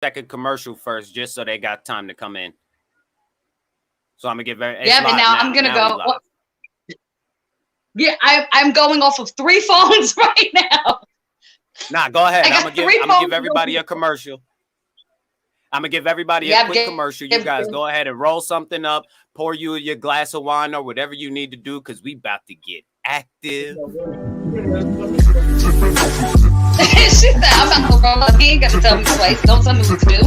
second commercial first, just so they got time to come in. So I'm gonna get very. Yeah, but now I'm gonna go. Well, yeah, I'm going off of 3 phones right now. Nah, go ahead. I'm gonna give everybody a commercial. I'm gonna give everybody a quick commercial. You guys go ahead and roll something up, pour you your glass of wine or whatever you need to do, because we about to get active. She said, I'm about to roll up. He ain't got to tell me twice. Don't tell me what to do.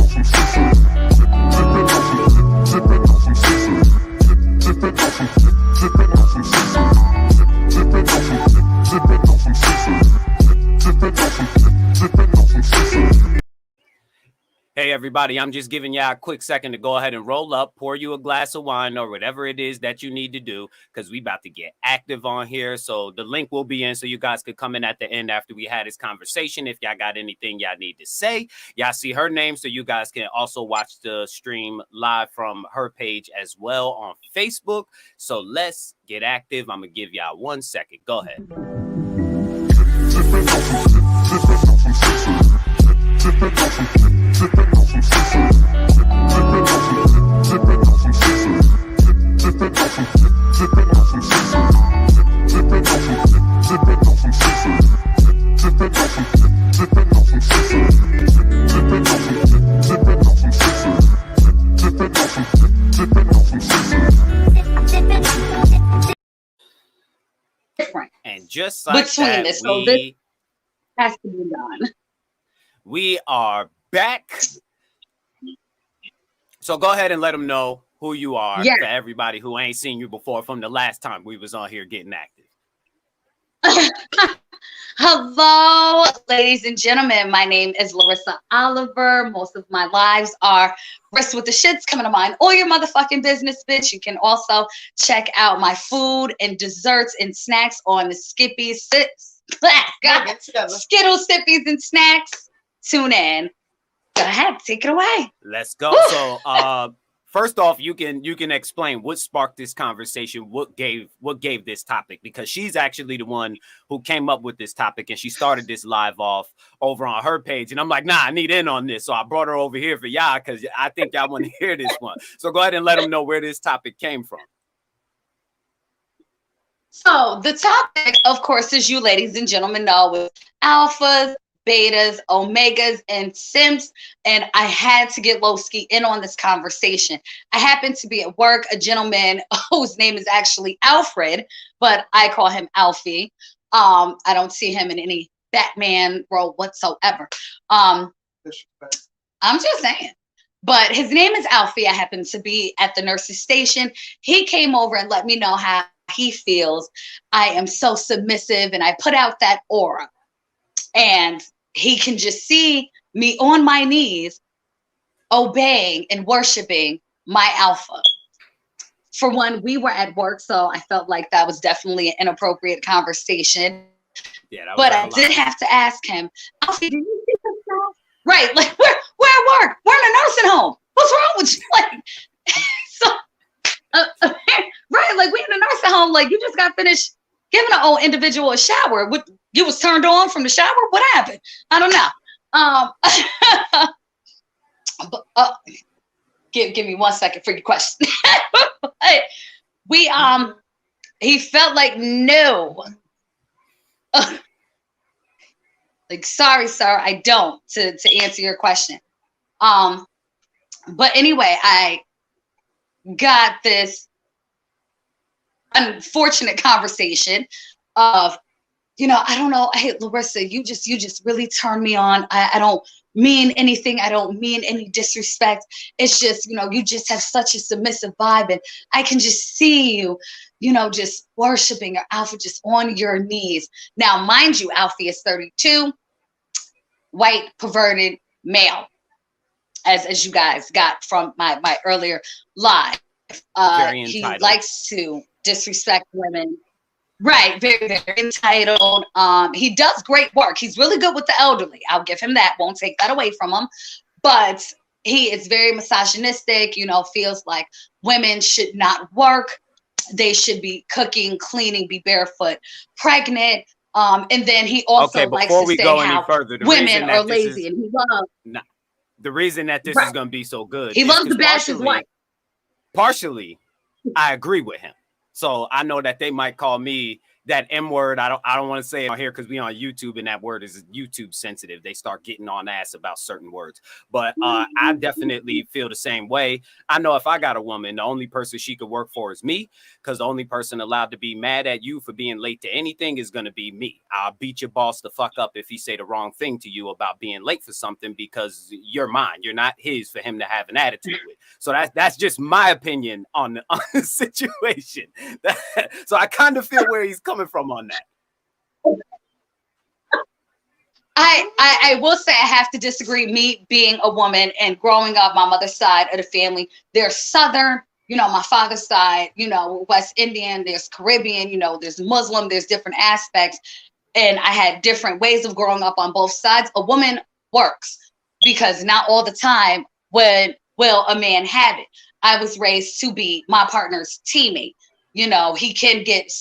Hey everybody, I'm just giving you a quick second to go ahead and roll up, pour you a glass of wine or whatever it is that you need to do, because we about to get active on here. So the link will be in so you guys could come in at the end after we had this conversation. If y'all got anything y'all need to say, y'all see her name, so you guys can also watch the stream live from her page as well on Facebook. So let's get active. I'm gonna give y'all 1 second. Go ahead. Different. And just like between that, this, so this has to be done. We are back. So go ahead and let them know who you are, for everybody who ain't seen you before from the last time we was on here getting active. Hello, ladies and gentlemen. My name is Larissa Oliver. Most of my lives are Rest with the Shits, coming to mind all your motherfucking business, bitch. You can also check out my food and desserts and snacks on the Skittles, Sippies, and Snacks. Tune in. Go ahead, take it away. Let's go. So, first off, you can explain what sparked this conversation, what gave this topic, because she's actually the one who came up with this topic, and she started this live off over on her page. And I'm like, nah, I need in on this, so I brought her over here for y'all because I think y'all want to hear this one. So go ahead and let them know where this topic came from. So the topic, of course, as you ladies and gentlemen know, is alphas, betas, omegas, and simps, and I had to get Lowski in on this conversation. I happened to be at work. A gentleman whose name is actually Alfred, but I call him Alfie. I don't see him in any Batman role whatsoever. I'm just saying. But his name is Alfie. I happened to be at the nurse's station. He came over and let me know how he feels. I am so submissive, and I put out that aura. And he can just see me on my knees, obeying and worshiping my alpha. For one, we were at work, so I felt like that was definitely an inappropriate conversation. Yeah, but I did have to ask him, Alfie, do you see yourself? Right, like we're at work. We're in a nursing home. What's wrong with you? Right, like we in a nursing home. Like you just got finished giving an old individual a shower. You was turned on from the shower? What happened? I don't know. But, give me 1 second for your question. He felt like no. Like, sorry, sir, I don't, to answer your question. But anyway, I got this unfortunate conversation of, I don't know. Hey, Larissa, you just really turned me on. I don't mean anything. I don't mean any disrespect. It's just, you just have such a submissive vibe, and I can just see you, just worshiping your alpha, just on your knees. Now, mind you, Alfie is 32, white, perverted male, as you guys got from my earlier live. He likes to disrespect women. Right, very, very entitled. He does great work. He's really good with the elderly. I'll give him that. Won't take that away from him. But he is very misogynistic, feels like women should not work. They should be cooking, cleaning, be barefoot, pregnant. And then he also likes to say how women are lazy and he loves. the reason that this is going to be so good. He loves to bash his wife. Partially, I agree with him. So I know that they might call me that M word. I don't want to say it on here because we on YouTube and that word is YouTube sensitive. They start getting on ass about certain words. But I definitely feel the same way. I know if I got a woman, the only person she could work for is me, because the only person allowed to be mad at you for being late to anything is going to be me. I'll beat your boss the fuck up if he say the wrong thing to you about being late for something, because you're mine. You're not his for him to have an attitude with. So that's just my opinion on the situation. So I kind of feel where he's coming from on that. I will say I have to disagree. Me being a woman and growing up, my mother's side of the family, they're Southern, you know, my father's side, you know, West Indian, there's Caribbean, you know, there's Muslim, there's different aspects. And I had different ways of growing up on both sides. A woman works because not all the time will a man have it. I was raised to be my partner's teammate. You know, he can get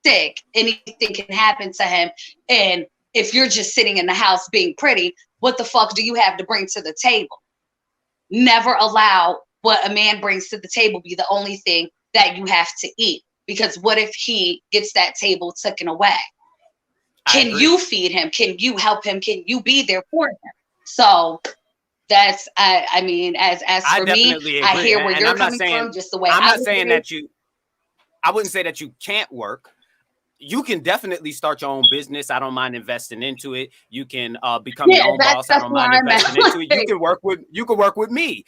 sick, anything can happen to him. And if you're just sitting in the house being pretty, what the fuck do you have to bring to the table? Never allow what a man brings to the table be the only thing that you have to eat. Because what if he gets that table taken away? Can you feed him? Can you help him? Can you be there for him? So that's, I mean, as for me, agree. I hear where you're coming from, just the way I'm not saying that I wouldn't say that you can't work. You can definitely start your own business. I don't mind investing into it. You can become your own boss. I don't mind investing into it. You can work with me.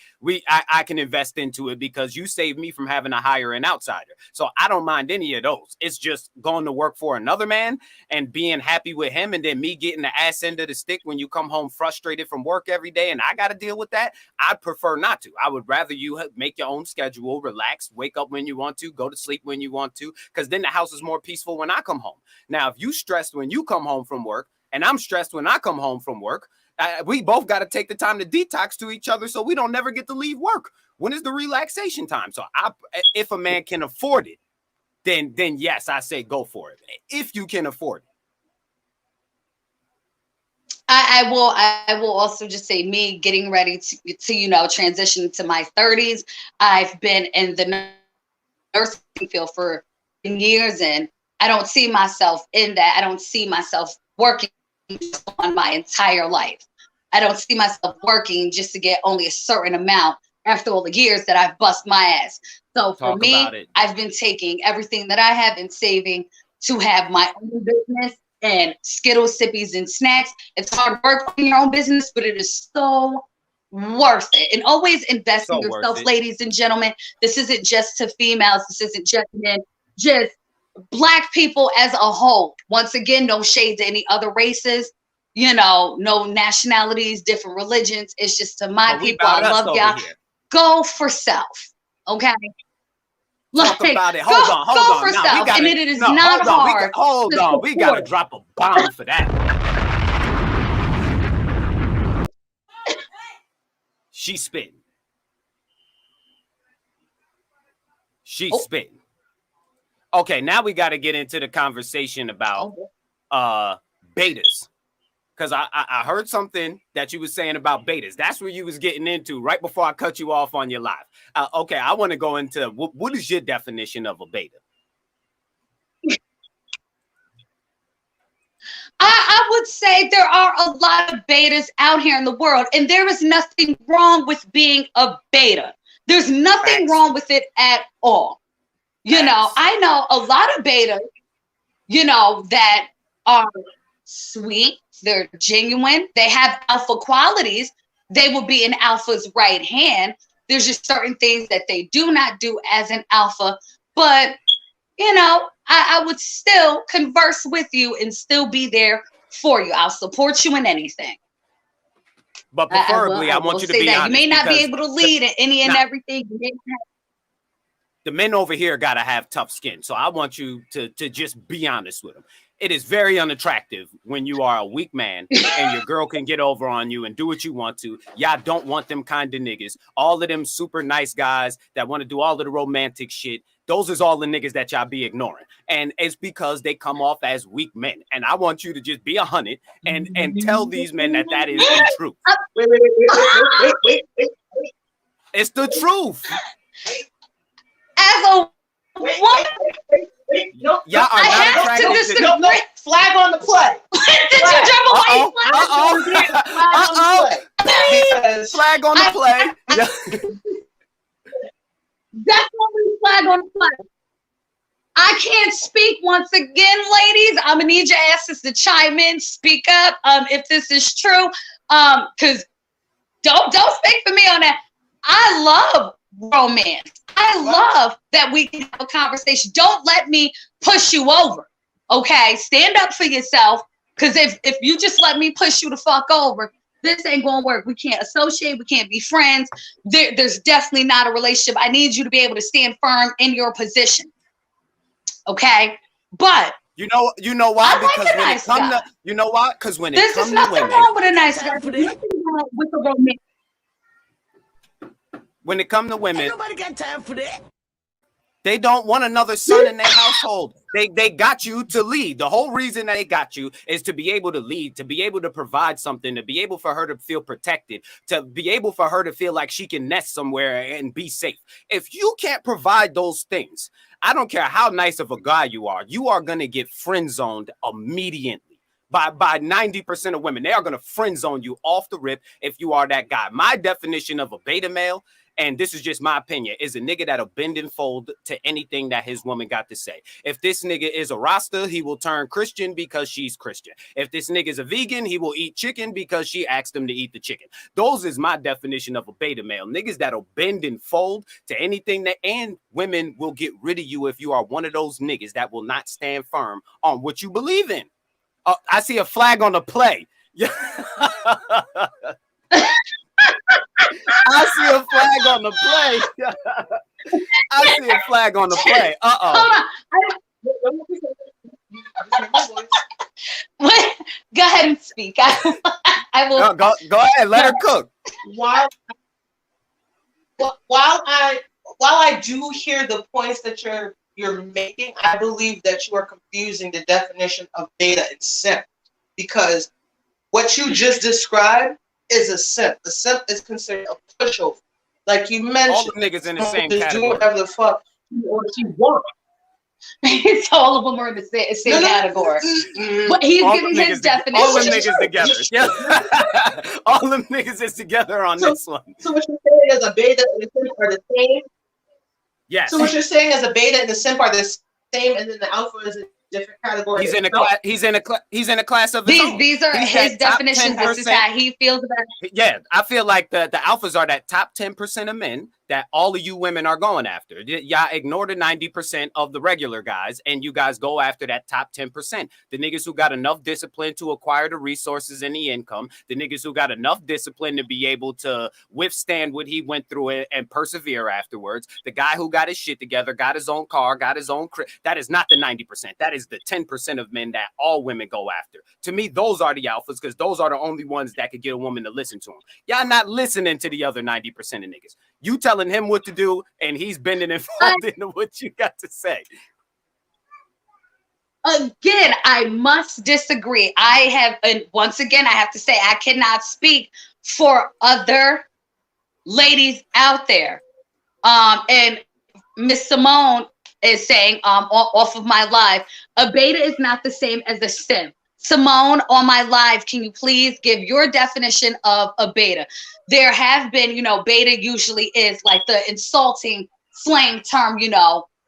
I can invest into it because you saved me from having to hire an outsider. So I don't mind any of those. It's just going to work for another man and being happy with him, and then me getting the ass end of the stick when you come home frustrated from work every day and I got to deal with that. I'd prefer not to. I would rather you make your own schedule, relax, wake up when you want to, go to sleep when you want to, because then the house is more peaceful when I come home. Now, if you stressed when you come home from work and I'm stressed when I come home from work, we both got to take the time to detox to each other so we don't never get to leave work. When is the relaxation time? So if a man can afford it, then yes, I say go for it. If you can afford it. I will also just say, me getting ready to you know, transition to my 30s. I've been in the nursing field for years, and I don't see myself in that. I don't see myself working on my entire life. I don't see myself working just to get only a certain amount after all the years that I've bust my ass. So for me, I've been taking everything that I have been saving to have my own business and Skittles, Sippies, and snacks. It's hard work on your own business, but it is so worth it. And always invest in yourself, ladies and gentlemen. This isn't just to females. This isn't just men. Just Black people as a whole. Once again, no shade to any other races, you know, no nationalities, different religions. It's just to my people. I love y'all. Go for self. Okay. Talk about it. Hold on. For self. And it is not hard. Hold on. We got to drop a bomb for that. She's spitting. She's spitting. Okay, now we got to get into the conversation about betas. Because I heard something that you was saying about betas. That's what you was getting into right before I cut you off on your live. Okay, I want to go into what is your definition of a beta? I would say there are a lot of betas out here in the world, and there is nothing wrong with being a beta. There's nothing wrong with it at all. You know, I know a lot of betas, you know, that are sweet. They're genuine. They have alpha qualities. They will be an alpha's right hand. There's just certain things that they do not do as an alpha. But, you know, I would still converse with you and still be there for you. I'll support you in anything. But preferably, I want you to be honest. You may not be able to lead in any and everything. The men over here got to have tough skin. So I want you to just be honest with them. It is very unattractive when you are a weak man and your girl can get over on you and do what you want to. Y'all don't want them kind of niggas. All of them super nice guys that want to do all of the romantic shit. Those is all the niggas that y'all be ignoring. And it's because they come off as weak men. And I want you to just be 100 and tell these men that is the truth. Wait. It's the truth. As a woman, No, y'all are I not have to attracted to disagree. no, flag on the play. Did you jump away? Flag on the play. Yeah. Definitely flag on the play. I can't speak once again, ladies. I'm gonna need your asses to chime in, speak up, if this is true. Cause don't speak for me on that. I love romance. I love that we can have a conversation. Don't let me push you over. Okay, stand up for yourself. Cause if you just let me push you the fuck over, this ain't gonna work. We can't associate. We can't be friends. There's definitely not a relationship. I need you to be able to stand firm in your position. Okay, but you know why? I like Because a when nice it come guy. to, you know why? Because when it there's comes just to nothing women, wrong with a nice guy. There's nothing wrong with a romance. when it come to women, Ain't nobody got time for that. they don't want another son in their household. They got you to lead. The whole reason that they got you is to be able to lead, to be able to provide something, to be able for her to feel protected, to be able for her to feel like she can nest somewhere and be safe. If you can't provide those things, I don't care how nice of a guy you are going to get friend zoned immediately. By 90% of women, they are going to friend zone you off the rip if you are that guy. My definition of a beta male, and this is just my opinion, is a nigga that'll bend and fold to anything that his woman got to say. If this nigga is a Rasta, he will turn Christian because she's Christian. If this nigga is a vegan, he will eat chicken because she asked him to eat the chicken. Those is my definition of a beta male. Niggas that'll bend and fold to anything that, and women will get rid of you if you are one of those niggas that will not stand firm on what you believe in. I see a flag on the play. Yeah. I see a flag on the play. I see a flag on the play. Hold on. Go ahead and speak. I will. Go ahead. Let her cook. While I do hear the points that you're making, I believe that you are confusing the definition of beta and simp, because what you just described is a simp. A simp is considered a pushover. Like you mentioned, all the niggas in the same just category. do whatever the fuck he or she wants. It's all of them are in the same category. But he's giving his definition. All them niggas together. Yeah. All them niggas is together on this one. So what you're saying is a beta and a simp are the same? Yes. So what you're saying is a beta and the simp are the same, and then the alpha is a different category. He's in a class. He's in a class of his own. These are his definitions. This is how he feels about it. Yeah, I feel like the alphas are that top 10% of men that all of you women are going after. Y'all ignore the 90% of the regular guys, and you guys go after that top 10%. The niggas who got enough discipline to acquire the resources and the income. The niggas who got enough discipline to be able to withstand what he went through and persevere afterwards. The guy who got his shit together, got his own car, got his own crib. That is not the 90%. That is the 10% of men that all women go after. To me, those are the alphas, because those are the only ones that could get a woman to listen to them. Y'all not listening to the other 90% of niggas. You telling him what to do, and he's bending and folding to what you got to say. Again, I must disagree. And once again, I have to say, I cannot speak for other ladies out there. And Miss Simone is saying, off of my live, a beta is not the same as a simp. Simone, on my live, can you please give your definition of a beta? There have been, beta usually is like the insulting slang term,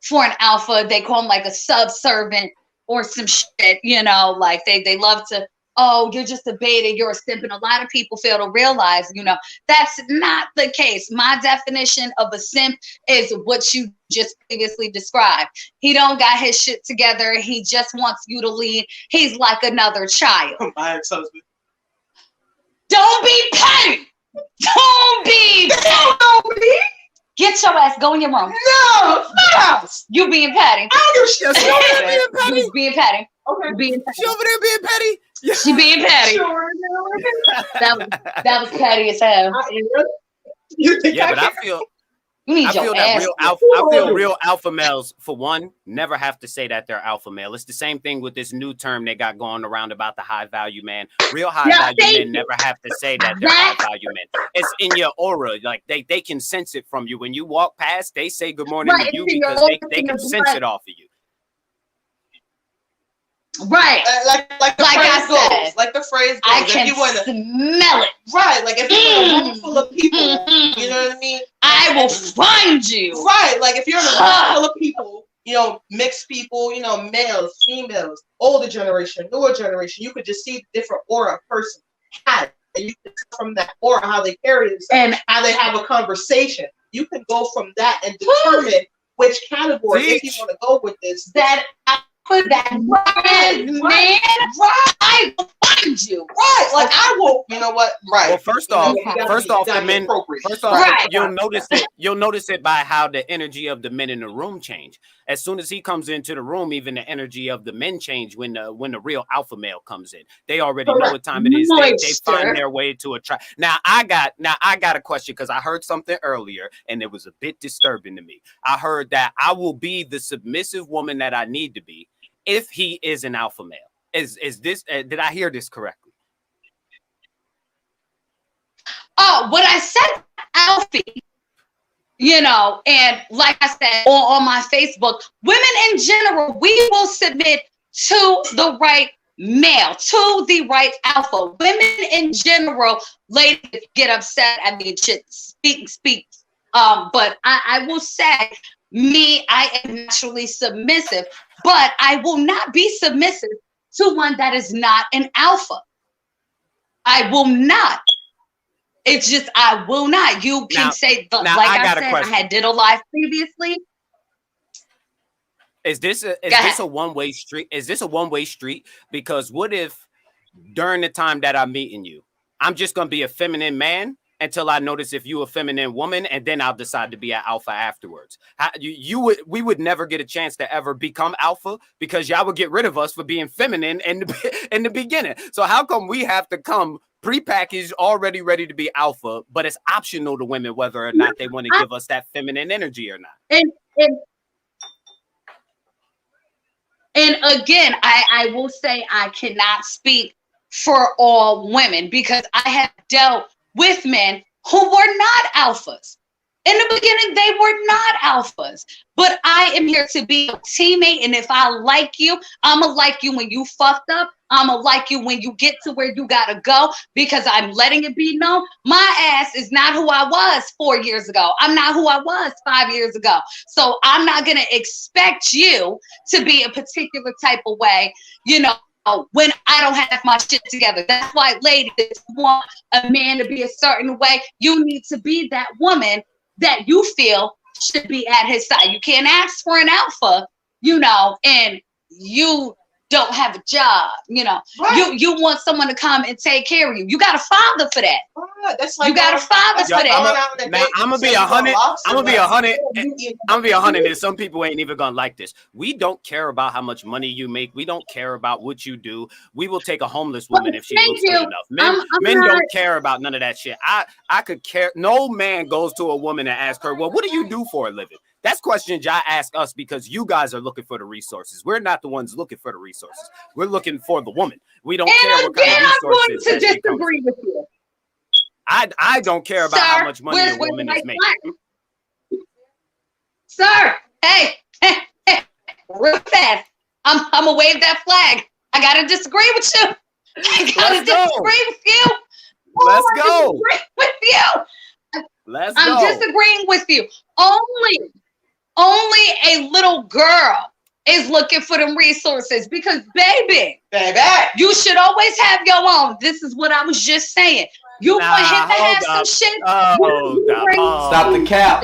for an alpha. They call them like a subservient or some shit, like they love to, oh, you're just a beta, you're a simp. And a lot of people fail to realize, that's not the case. My definition of a simp is what you just previously described. He don't got his shit together. He just wants you to lead. He's like another child. My ex-husband. Don't be petty. Don't be petty. Get your ass. Go in your room. No, stop. You being petty. She over there being petty. You being petty. Okay. Being petty. She over there being petty. Yeah. She being petty. Sure. That was petty as hell. You think Yeah, I but I care? feel You need I your feel that ass. real alpha. I feel real alpha males, for one, never have to say that they're alpha male. It's the same thing with this new term they got going around about the high value man. Real high value men never have to say that they're high value men. It's in your aura. Like they can sense it from you. When you walk past, they say good morning to you because they can sense it off of you. Right. Like the phrase goes. Like the phrase goes. I can smell it. Right. Like if you're in a room full of people, you know what I mean? I will find you. Right. Like if you're in a room full of people, you know, mixed people, you know, males, females, older generation, newer generation, you could just see the different aura a person has. And you can tell from that aura how they carry themselves and how they have a conversation. You can go from that and determine which category, if you want to go with this, that that man, I will find you. Right. Like I will, you know what? Right. Well, first off, the men. First off, you'll notice it by how the energy of the men in the room change. As soon as he comes into the room, even the energy of the men change when the real alpha male comes in. They already know what time it is. They find their way to attract. Now I got a question because I heard something earlier and it was a bit disturbing to me. I heard that I will be the submissive woman that I need to be if he is an alpha male. Is this? Did I hear this correctly? Oh, what I said, Alfie. You know, and like I said on my Facebook, women in general, we will submit to the right male, to the right alpha. Women in general, ladies get upset. I mean, shit, speak. But I will say, I am naturally submissive, but I will not be submissive to one that is not an alpha. I will not. It's just I will not. You can now, say like I said, I had did a live previously. Is this a one-way street? Is this a one-way street? Because what if during the time that I'm meeting you, I'm just gonna be a feminine man until I notice if you a feminine woman, and then I'll decide to be an alpha afterwards. We would never get a chance to ever become alpha because y'all would get rid of us for being feminine in the beginning. So how come we have to come prepackaged, already ready to be alpha, but it's optional to women whether or not they want to give us that feminine energy or not? And again, I will say I cannot speak for all women because I have dealt with men who were not alphas. In the beginning, they were not alphas. But I am here to be a teammate. And if I like you, I'm going to like you when you fucked up. I'm going to like you when you get to where you got to go because I'm letting it be known. My ass is not who I was 4 years ago. I'm not who I was 5 years ago. So I'm not going to expect you to be a particular type of way, you know, when I don't have my shit together. That's why ladies want a man to be a certain way. You need to be that woman that you feel should be at his side. You can't ask for an alpha, you know, and you don't have a job, you know. Right. You want someone to come and take care of you. You got a father for that. Right. That's like you got a father for that. I'm gonna be 100. I'm gonna be 100. I'm gonna be 100. And some people ain't even gonna like this. We don't care about how much money you make. We don't care about what you do. We will take a homeless woman if she looks good enough. Men don't care about none of that shit. I could care. No man goes to a woman and asks her, well, what do you do for a living? That's questions y'all ask us because you guys are looking for the resources. We're not the ones looking for the resources. We're looking for the woman. We don't care what kind of resources. I'm going to disagree with you. I don't care about how much money a woman is making. Sir, hey, real fast. I'm gonna wave that flag. I gotta disagree with you. I gotta disagree with you. Let's go. Disagree with you. I'm disagreeing with you. Only a little girl is looking for them resources because, baby, you should always have your own. This is what I was just saying. You want him to have some shit. Stop the cap.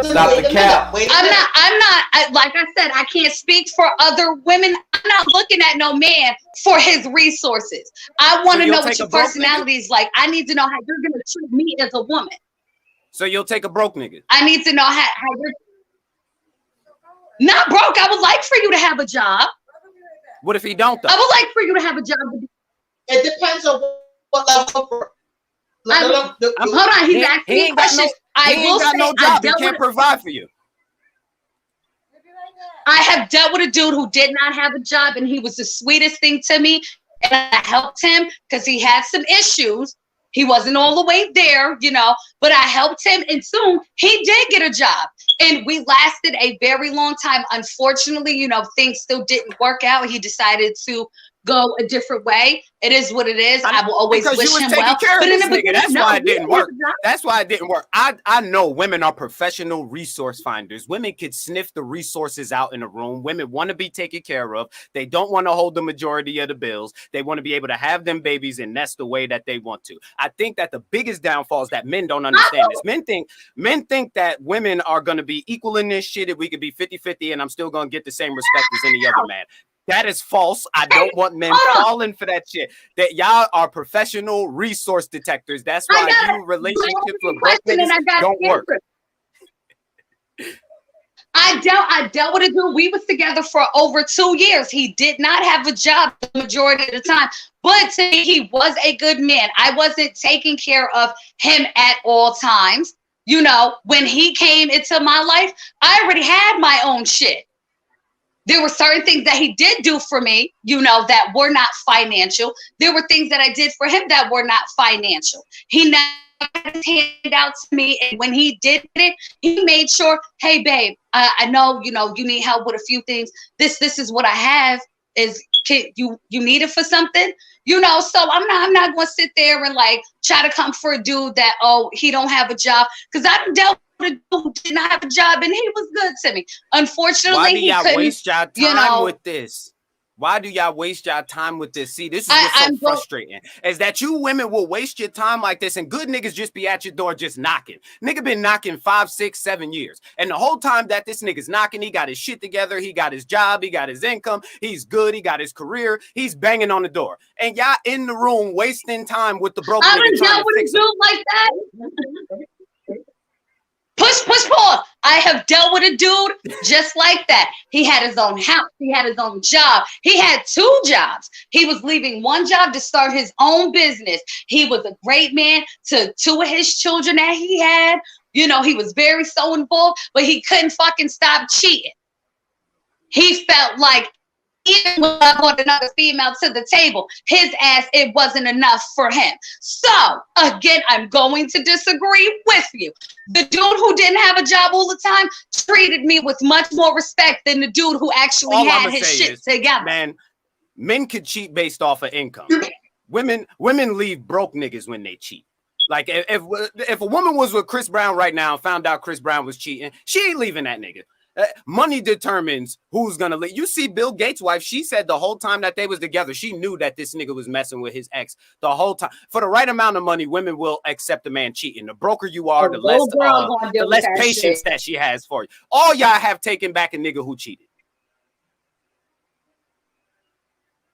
Stop the cap. I'm not, like I said, I can't speak for other women. I'm not looking at no man for his resources. I want to know what your personality is like. I need to know how you're going to treat me as a woman. So you'll take a broke nigga? I need to know how you're not broke. I would like for you to have a job. What if he don't, though? I would like for you to have a job. It depends on what level. Hold on, he's asking me questions. I He will ain't got say no I job. He dealt can't with provide for you. I have dealt with a dude who did not have a job, and he was the sweetest thing to me. And I helped him because he had some issues. He wasn't all the way there, you know, but I helped him, and soon he did get a job. And we lasted a very long time. Unfortunately, you know, things still didn't work out. He decided to go a different way. It is what it is. I will always Because wish you was him taking well. care of But in this the nigga. beginning, That's no, why it he didn't have work. a job. That's why it didn't work. I know women are professional resource finders. Women could sniff the resources out in a room. Women want to be taken care of. They don't want to hold the majority of the bills. They want to be able to have them babies, and that's the way that they want to. I think that the biggest downfall is that men don't understand this. Men think that women are going to be equal in this shit. If we could be 50-50 and I'm still going to get the same respect as any other man. That is false. I don't want men falling for that shit. That y'all are professional resource detectors. That's why you relationships with broke niggas don't work. I dealt with a dude. We was together for over 2 years. He did not have a job the majority of the time, but to me, he was a good man. I wasn't taking care of him at all times. You know, when he came into my life, I already had my own shit. There were certain things that he did do for me, you know, that were not financial. There were things that I did for him that were not financial. He never had his hand out to me. And when he did it, he made sure, hey, babe, I know, you know, you need help with a few things. This is what I have. You need it for something, you know? So I'm not going to sit there and like try to come for a dude that, oh, he don't have a job. Because I dealt with a dude who did not have a job and he was good to me. Unfortunately, why do y'all waste y'all time with this? Why do y'all waste y'all time with this? See, this is what's so frustrating, is that you women will waste your time like this, and good niggas just be at your door just knocking. Nigga been knocking 5, 6, 7 years. And the whole time that this nigga's knocking, he got his shit together, he got his job, he got his income, he's good, he got his career, he's banging on the door. And y'all in the room wasting time with the broke nigga trying to fix it. Like that. Push, pause. I have dealt with a dude just like that. He had his own house. He had his own job. He had 2 jobs. He was leaving one job to start his own business. He was a great man to 2 of his children that he had. You know, he was very so involved, but he couldn't fucking stop cheating. He felt like even when I brought another female to the table, his ass, it wasn't enough for him. So, again, I'm going to disagree with you. The dude who didn't have a job all the time treated me with much more respect than the dude who actually had his shit together. Man, men could cheat based off of income. Women leave broke niggas when they cheat. Like, if a woman was with Chris Brown right now and found out Chris Brown was cheating, she ain't leaving that nigga. Money determines who's gonna leave. You see Bill Gates' wife, she said the whole time that they was together, she knew that this nigga was messing with his ex the whole time. For the right amount of money, women will accept a man cheating. The broker you are, the less patience that she has for you. All y'all have taken back a nigga who cheated.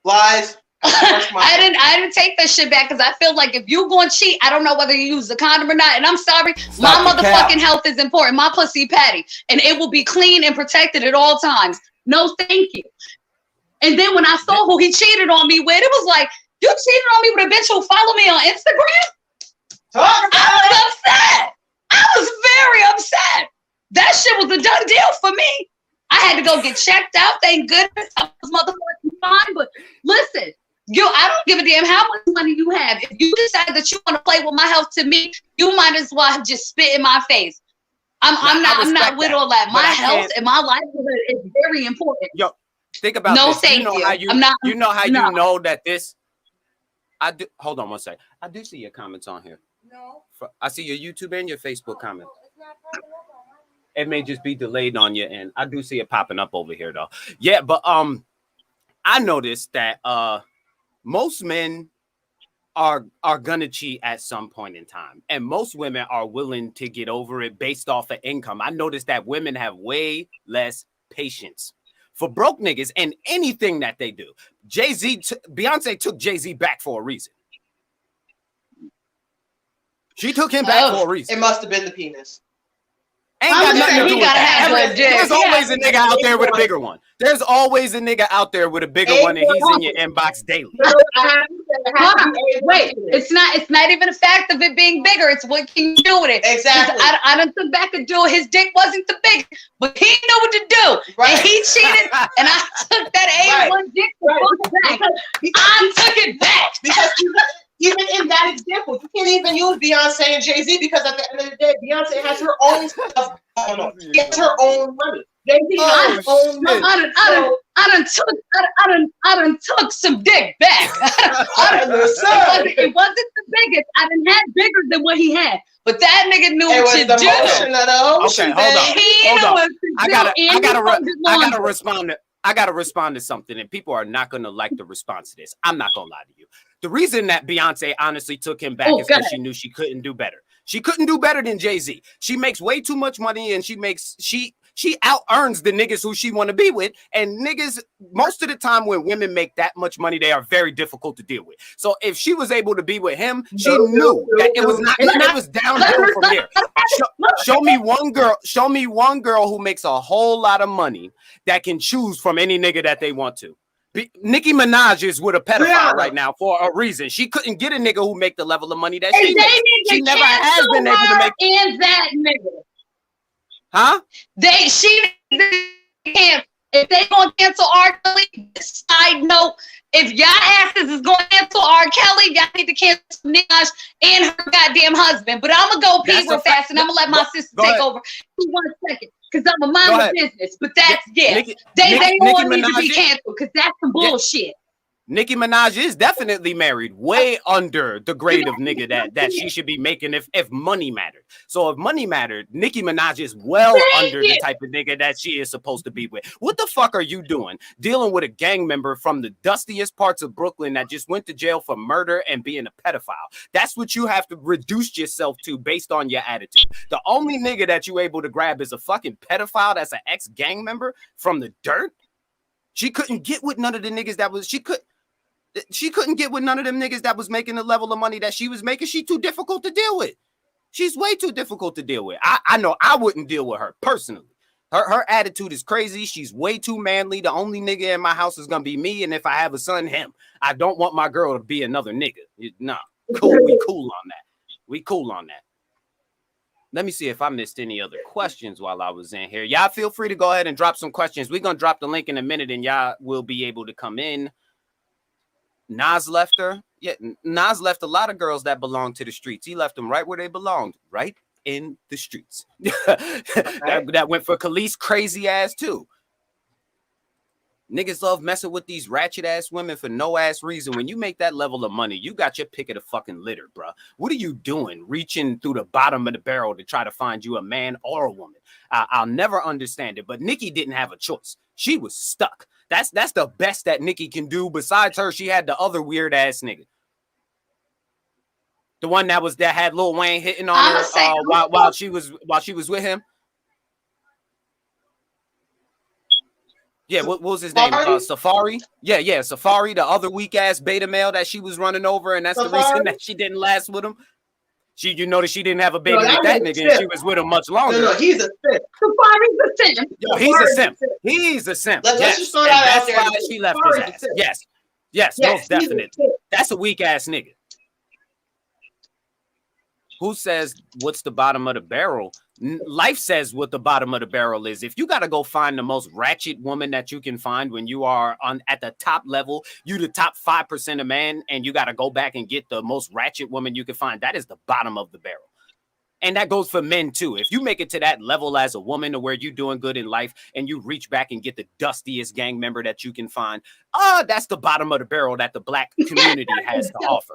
Lies. I didn't take that shit back because I feel like if you going to cheat, I don't know whether you use the condom or not. And I'm sorry, my motherfucking health is important. My pussy patty, and it will be clean and protected at all times. No, thank you. And then when I saw who he cheated on me with, it was like, you cheated on me with a bitch who follow me on Instagram? I was upset. I was very upset. That shit was a done deal for me. I had to go get checked out. Thank goodness I was motherfucking fine. But listen, I don't give a damn how much money you have. If you decide that you want to play with my health to me, you might as well just spit in my face. I'm not with all that. My health and my livelihood is very important. Yo, think about no, this. thank you. You know how you know that this. I do. Hold on one second. I do see your comments on here. No. I see your YouTube and your Facebook comments. It may just be delayed on your end. I do see it popping up over here though. Yeah, but I noticed that most men are gonna cheat at some point in time, and most women are willing to get over it based off of income. I noticed that women have way less for broke niggas and anything that they do. Beyonce took Jay-Z back for a reason. She took him back for a reason. It must have been the penis. Ain't got nothing to do with that. There's always a nigga out there with a bigger one. There's always a nigga out there with a bigger one, and he's in your inbox daily. Wait, it's not even a fact of it being bigger. It's what can you do with it. Exactly. I done took back a dude. His dick wasn't the big, but he knew what to do. Right. And he cheated, and I took that A1 dick back. I took it back. Because even in that example, you can't even use Beyonce and Jay-Z because at the end of the day, Beyonce has her own stuff going on. She has her own money. Jay-Z has his own money. I done took some dick back. It wasn't the biggest. I done had bigger than what he had. But that nigga knew what to do. Okay, hold on. I gotta respond to something, and people are not gonna like the response to this. I'm not gonna lie to you. The reason that Beyonce honestly took him back is because she knew she couldn't do better. She couldn't do better than Jay-Z. She makes way too much money, and she out earns the niggas who she want to be with. And niggas, most of the time when women make that much money, they are very difficult to deal with. So if she was able to be with him, she knew that it was not. It was downhill from here. Show me one girl who makes a whole lot of money that can choose from any nigga that they want to. Nicki Minaj is with a pedophile right now for a reason. She couldn't get a nigga who make the level of money that she makes. She never has been able to make. And that nigga. Huh? She can't. If they gonna cancel R. Kelly, side note, if y'all asses is gonna cancel R. Kelly, y'all need to cancel Minaj and her goddamn husband. But I'm gonna go pee real fast, and I'm gonna let my sister take over. 1 second, because I'm a mind my business. But that's they all need to be canceled because that's some bullshit. Nicki Minaj is definitely married, way under the grade of nigga that she should be making if money mattered. So if money mattered, Nicki Minaj is well under the type of nigga that she is supposed to be with. What the fuck are you doing? Dealing with a gang member from the dustiest parts of Brooklyn that just went to jail for murder and being a pedophile. That's what you have to reduce yourself to based on your attitude. The only nigga that you able to grab is a fucking pedophile that's an ex-gang member from the dirt. She couldn't get with none of the niggas that was, she couldn't get with none of them niggas that was making the level of money that she was making. She too difficult to deal with. She's way too difficult to deal with. I know I wouldn't deal with her personally. Her attitude is crazy. She's way too manly. The only nigga in my house is gonna be me, and if I have a son, him. I don't want my girl to be another nigga. Nah, cool. We cool on that. We cool on that. Let me see if I missed any other questions while I was in here. Y'all feel free to go ahead and drop some questions. We're gonna drop the link in a minute, and y'all will be able to come in. Nas left her. Yeah, Nas left a lot of girls that belong to the streets. He left them right where they belonged, right in the streets. that went for Khalees crazy ass too. Niggas love messing with these ratchet ass women for no ass reason. When you make that level of money, you got your pick of the fucking litter, bro. What are you doing? Reaching through the bottom of the barrel to try to find you a man or a woman. I'll never understand it. But Nicki didn't have a choice. She was stuck. That's the best that Nicki can do. Besides her, she had the other weird ass nigga. The one that had Lil Wayne hitting on her while she was with him. Yeah, what was his name? Safari? Yeah, Safari, the other weak ass beta male that she was running over, and that's the reason that she didn't last with him. You notice she didn't have a baby with that nigga, and she was with him much longer. No, he's a simp. Safari's a simp. Yo, he's a simp. He's a simp. Let's just throw that out there. That's why she left his ass. Yes, most definitely. That's a weak ass nigga. Who says what's the bottom of the barrel? Life says what the bottom of the barrel is. If you got to go find the most ratchet woman that you can find when you are at the top level, you the top 5% of man, and you got to go back and get the most ratchet woman you can find. That is the bottom of the barrel. And that goes for men too. If you make it to that level as a woman to where you're doing good in life and you reach back and get the dustiest gang member that you can find, that's the bottom of the barrel that the black community has to offer.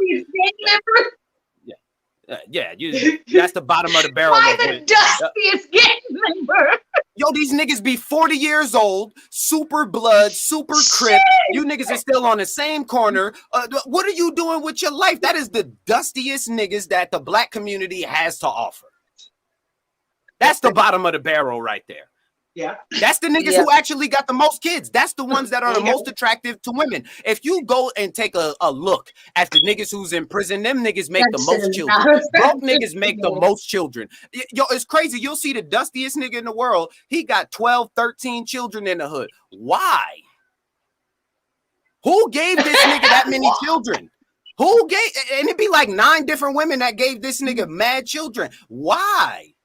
That's the bottom of the barrel. Why the dustiest gang member? Yo, these niggas be 40 years old, super blood, super crip. You niggas are still on the same corner. What are you doing with your life? That is the dustiest niggas that the black community has to offer. That's the bottom of the barrel right there. Yeah. That's the niggas who actually got the most kids. That's the ones that are the most attractive to women. If you go and take a look at the niggas who's in prison, them niggas make the most children. Broke niggas make the most children. Yo, it's crazy. You'll see the dustiest nigga in the world. He got 12, 13 children in the hood. Why? Who gave this nigga that many children? Who gave? And it'd be like 9 different women that gave this nigga mad children. Why?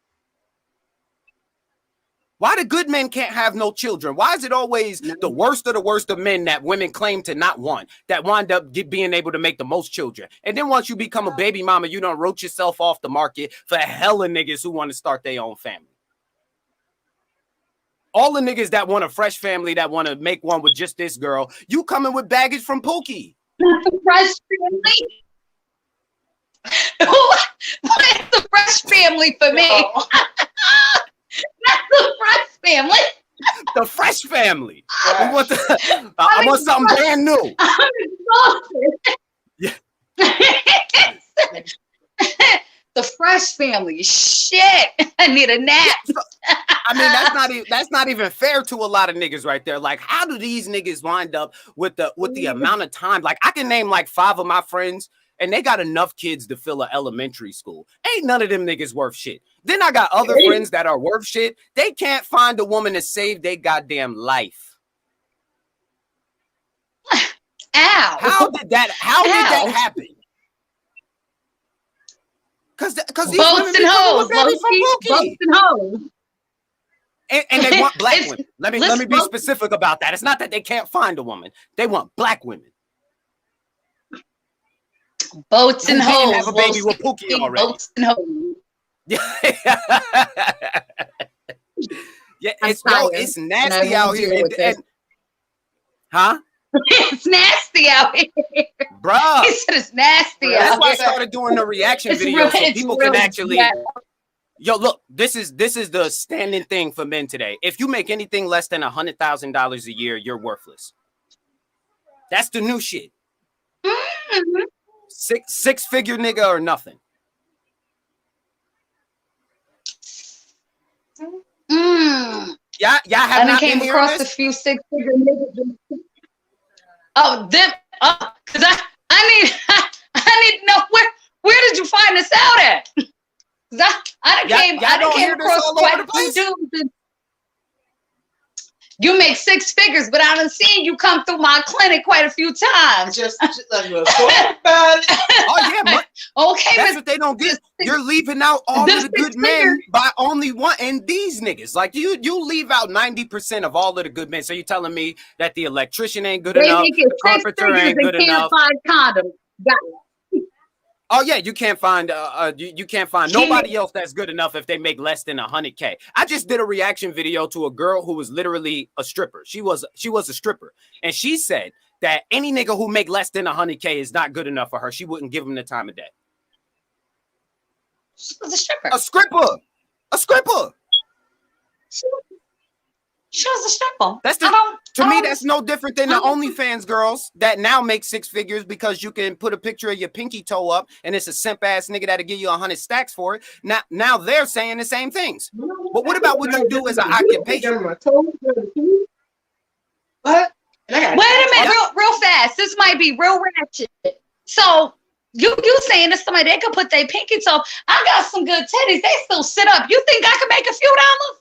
Why the good men can't have no children? Why is it always the worst of men that women claim to not want that wind up being able to make the most children? And then once you become a baby mama, you don't wrote yourself off the market for hella niggas who want to start their own family. All the niggas that want a fresh family, that want to make one with just this girl, you coming with baggage from Pookie. Fresh family. What is the fresh family for me? That's the fresh family. The fresh family. I want I want something brand new. I'm exhausted. Yeah. The fresh family. Shit. I need a nap. I mean, that's not even fair to a lot of niggas right there. Like, how do these niggas wind up with the amount of time? Like, I can name like 5 of my friends, and they got enough kids to fill an elementary school. Ain't none of them niggas worth shit. Then I got other friends that are worth shit. They can't find a woman to save their goddamn life. Ow. How did that happen? Because these Boats and hoes. Boats and hoes. And they want black women. Let me be specific about that. It's not that they can't find a woman. They want black women. Boats and hoes. Have a baby with Pookie already. Boats and hoes. Yeah, it's nasty out here. Huh? It's nasty out here. Bruh. He said it's nasty out here. That's why I started doing the reaction video so people can actually. Yo, look, this is the standing thing for men today. If you make anything less than $100,000 a year, you're worthless. That's the new shit. Mm-hmm. Six-figure nigga or nothing. Y'all have not came been across this? a few 6-figure niggas. Oh, them. Cause I need to know where did you find this out at? Cause I came across quite a few dudes. You make 6 figures, but I done seen you come through my clinic quite a few times. Just let me talk about it. Oh yeah, okay. That's what they don't get. You're leaving out all of the good men by only wanting these niggas. Like you leave out 90% of all of the good men. So you're telling me that the electrician ain't good enough, the carpenter ain't good enough. Find condoms. Got it. Oh yeah, you can't find you can't find nobody else that's good enough if they make less than $100K. I just did a reaction video to a girl who was literally a stripper. She was a stripper, and she said that any nigga who make less than $100K is not good enough for her. She wouldn't give him the time of day. She was a stripper. A stripper. She was a stripper. To me, that's no different than the OnlyFans girls that now make 6 figures because you can put a picture of your pinky toe up and it's a simp ass nigga that'll give you 100 stacks for it. Now they're saying the same things. But what about what you do as an occupation? What? Wait a minute, real fast. This might be real ratchet. So you saying to somebody they could put their pinky toe? I got some good titties. They still sit up. You think I could make a few dollars?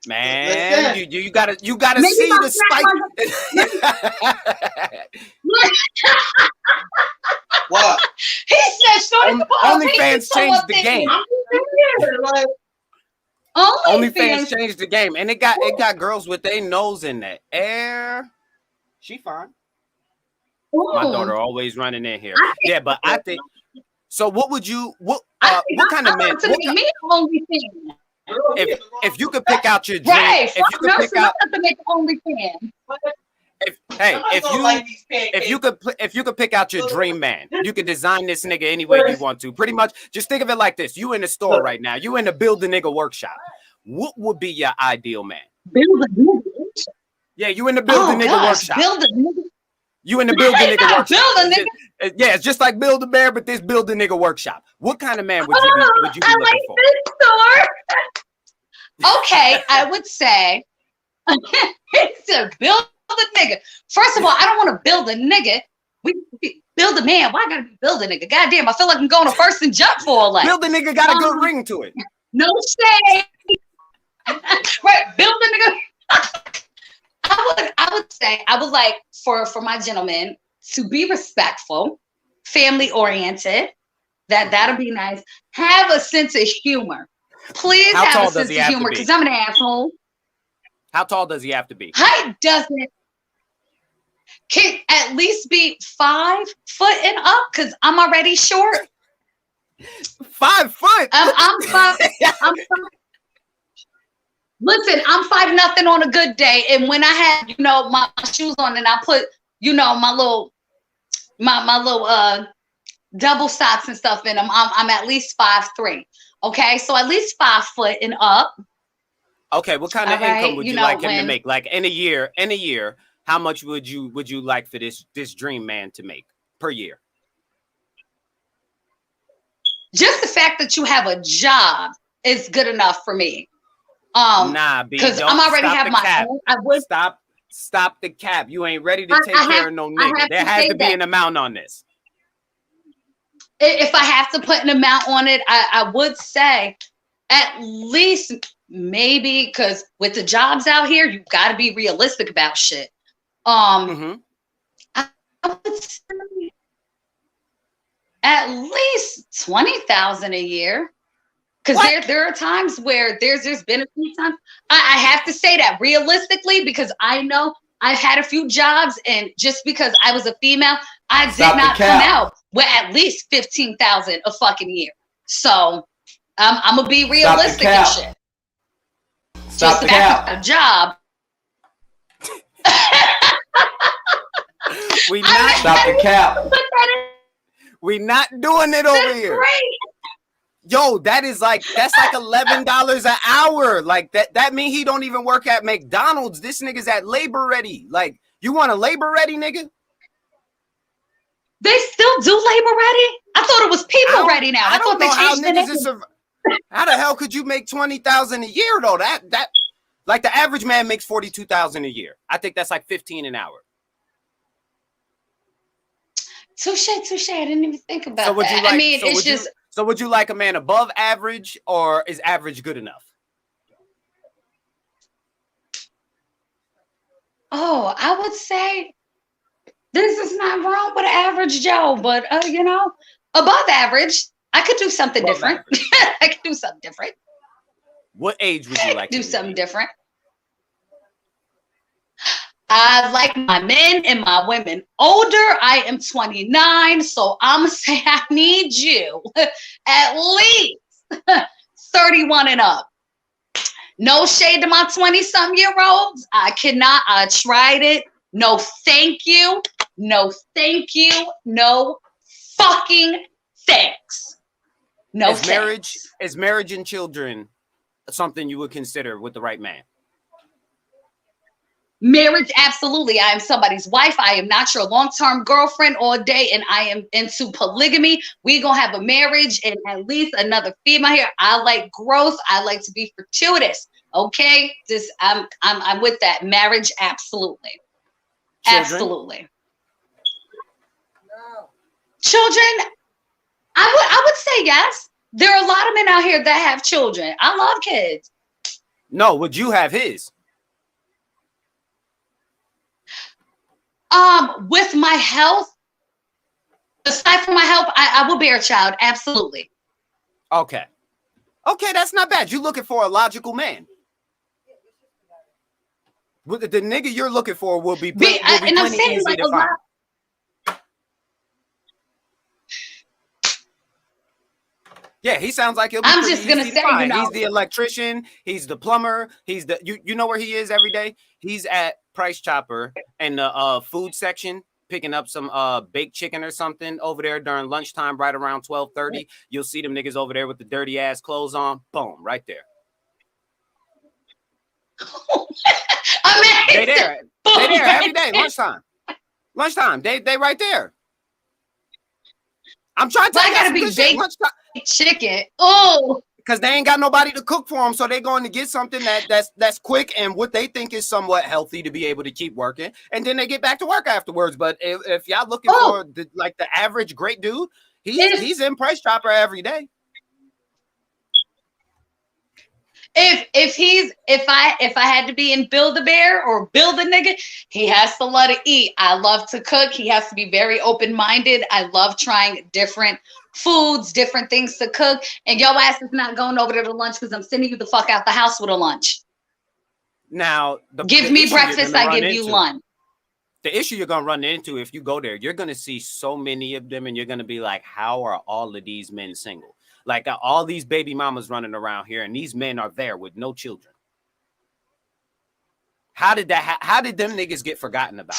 Man, you gotta see the spike. What? He said, OnlyFans changed the game. OnlyFans changed the game, and it got girls with their nose in the air. She fine. Ooh. My daughter always running in here. Yeah, but I think so. What kind of man? If you could pick out your dream, if you could pick out to make OnlyFans. If you could pick out your dream man, you could design this nigga any way you want to. Pretty much, just think of it like this: you in the store right now, you in the build a nigga workshop. What would be your ideal man? Build a nigga workshop. Yeah, you in the build a nigga workshop. Build a nigga. You in the build a nigga workshop. Build a nigga. Yeah, it's just like Build a Bear, but this Build a Nigga workshop. What kind of man would you be looking for? This store. Okay, I would say He said, build a nigga. First of all, I don't want to build a nigga. We build a man. Why gotta be build a nigga? Goddamn, I feel like I'm going to first and jump for all that. Build a nigga got a good ring to it. No shade. Right, build a nigga. I would say I would like for my gentlemen to be respectful, family oriented. That'll be nice. Have a sense of humor. Please have a sense of humor, because I'm an asshole. How tall does he have to be? Height doesn't. Can at least be 5 foot and up, because I'm already short. 5 foot. I'm 5. Listen, I'm 5'0" on a good day, and when I have my shoes on and I put my little double socks and stuff in them, I'm at least 5'3". Okay, so at least 5 foot and up. Okay, what kind of income would you like him to make? Like in a year, how much would you like for this dream man to make per year? Just the fact that you have a job is good enough for me. Because I'm already have my own. I would stop the cap. You ain't ready to take care of no nigga. There has to be an amount on this. If I have to put an amount on it, I would say at least maybe, because with the jobs out here, you got to be realistic about shit. I would say at least 20,000 a year. Because there are times where there's been a few times I have to say that realistically, because I know I've had a few jobs, and just because I was a female, I did not come out with at least 15,000 a fucking year. So I'm gonna be realistic and shit. Just the fact of a job. We not stop the cap. We not doing it over here. Great. Yo, that's like $11 an hour. Like that mean he don't even work at McDonald's. This nigga's at Labor Ready. Like, you want a Labor Ready nigga? They still do Labor Ready? I thought it was People Ready now. I thought they changed the name. How the hell could you make 20,000 a year though? That like the average man makes 42,000 a year. I think that's like 15 an hour. Touche. I didn't even think about that. So would you like a man above average, or is average good enough? Oh, I would say this is not wrong with average Joe, but above average. I could do something different. I could do something different. What age would you like to do something different? I like my men and my women older. I am 29, so I'm going to say I need you at least 31 and up. No shade to my 20-some-year-olds. I cannot. I tried it. No, thank you. No, thank you. No fucking thanks. No thanks. Is marriage and children something you would consider with the right man? Marriage, absolutely. I am somebody's wife. I am not your long-term girlfriend all day, and I am into polygamy. We're going to have a marriage and at least another female here. I like growth. I like to be fortuitous. Okay? I'm with that. Marriage, absolutely. Children? Absolutely. No. Children, I would say yes. There are a lot of men out here that have children. I love kids. No, would you have his? With my health, aside from my health, I will bear a child. Absolutely. Okay, that's not bad. You're looking for a logical man. The nigga you're looking for will be plenty easy to find. Yeah, he sounds like he'll be pretty easy to find. He's the electrician. He's the plumber. He's the you know where he is every day? He's at Price Chopper in the food section, picking up some baked chicken or something over there during lunchtime, right around 12:30. You'll see them niggas over there with the dirty ass clothes on. Boom, right there. They there every day. Lunchtime. They right there. I'm trying to. I gotta be baked chicken. Oh, because they ain't got nobody to cook for them, so they're going to get something that's quick and what they think is somewhat healthy to be able to keep working, and then they get back to work afterwards. But if y'all looking for the average great dude, he's in Price Chopper every day. If I had to be in Build-A-Bear or Build a Nigga, he has to love to eat. I love to cook. He has to be very open-minded. I love trying different foods, different things to cook. And your ass is not going over there to lunch because I'm sending you the fuck out the house with a lunch. Now, give me breakfast, I give you lunch. The issue you're gonna run into if you go there, you're gonna see so many of them, and you're gonna be like, "How are all of these men single? Like all these baby mamas running around here, and these men are there with no children. How did them niggas get forgotten about?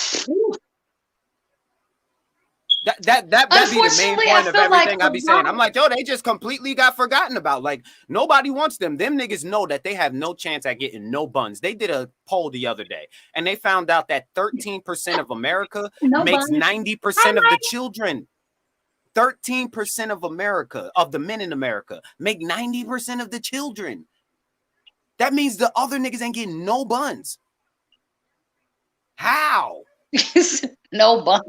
That be the main point of everything I be saying. I'm like, yo, they just completely got forgotten about. Like nobody wants them. Them niggas know that they have no chance at getting no buns. They did a poll the other day, and they found out that 13% of America makes 90% of the children. 13% of America, of the men in America, make 90% of the children. That means the other niggas ain't getting no buns. How? No buns.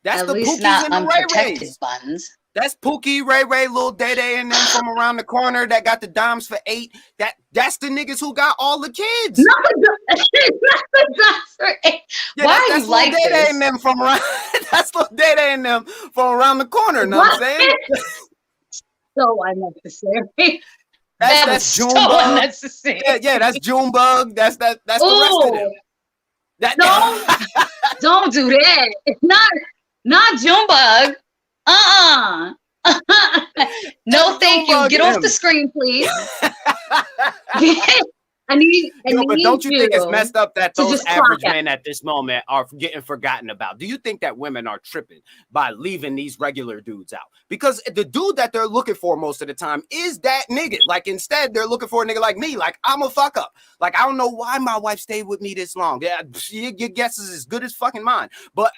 That's at the least Pookies not and the unprotected Ray Rays. buns. That's Pookie, Ray Ray, Lil Day Day, and them from around the corner that got the dimes for 8. That's the niggas who got all the kids. Not the dimes for 8. Yeah, why that's you like Lil Day Day this? and them from around. That's Lil Day Day and them from around the corner. Know what I'm saying? So unnecessary. That's so Junebug. unnecessary. Yeah, that's Junebug. That's the rest of them. Don't do that. It's not Junebug. No, thank you. Get off the screen, please. I need but don't you think it's messed up that those average clock men at this moment are getting forgotten about? Do you think that women are tripping by leaving these regular dudes out? Because the dude that they're looking for most of the time is that nigga. Like instead, they're looking for a nigga like me. Like I'm a fuck up. Like I don't know why my wife stayed with me this long. Yeah, your guess is as good as fucking mine. But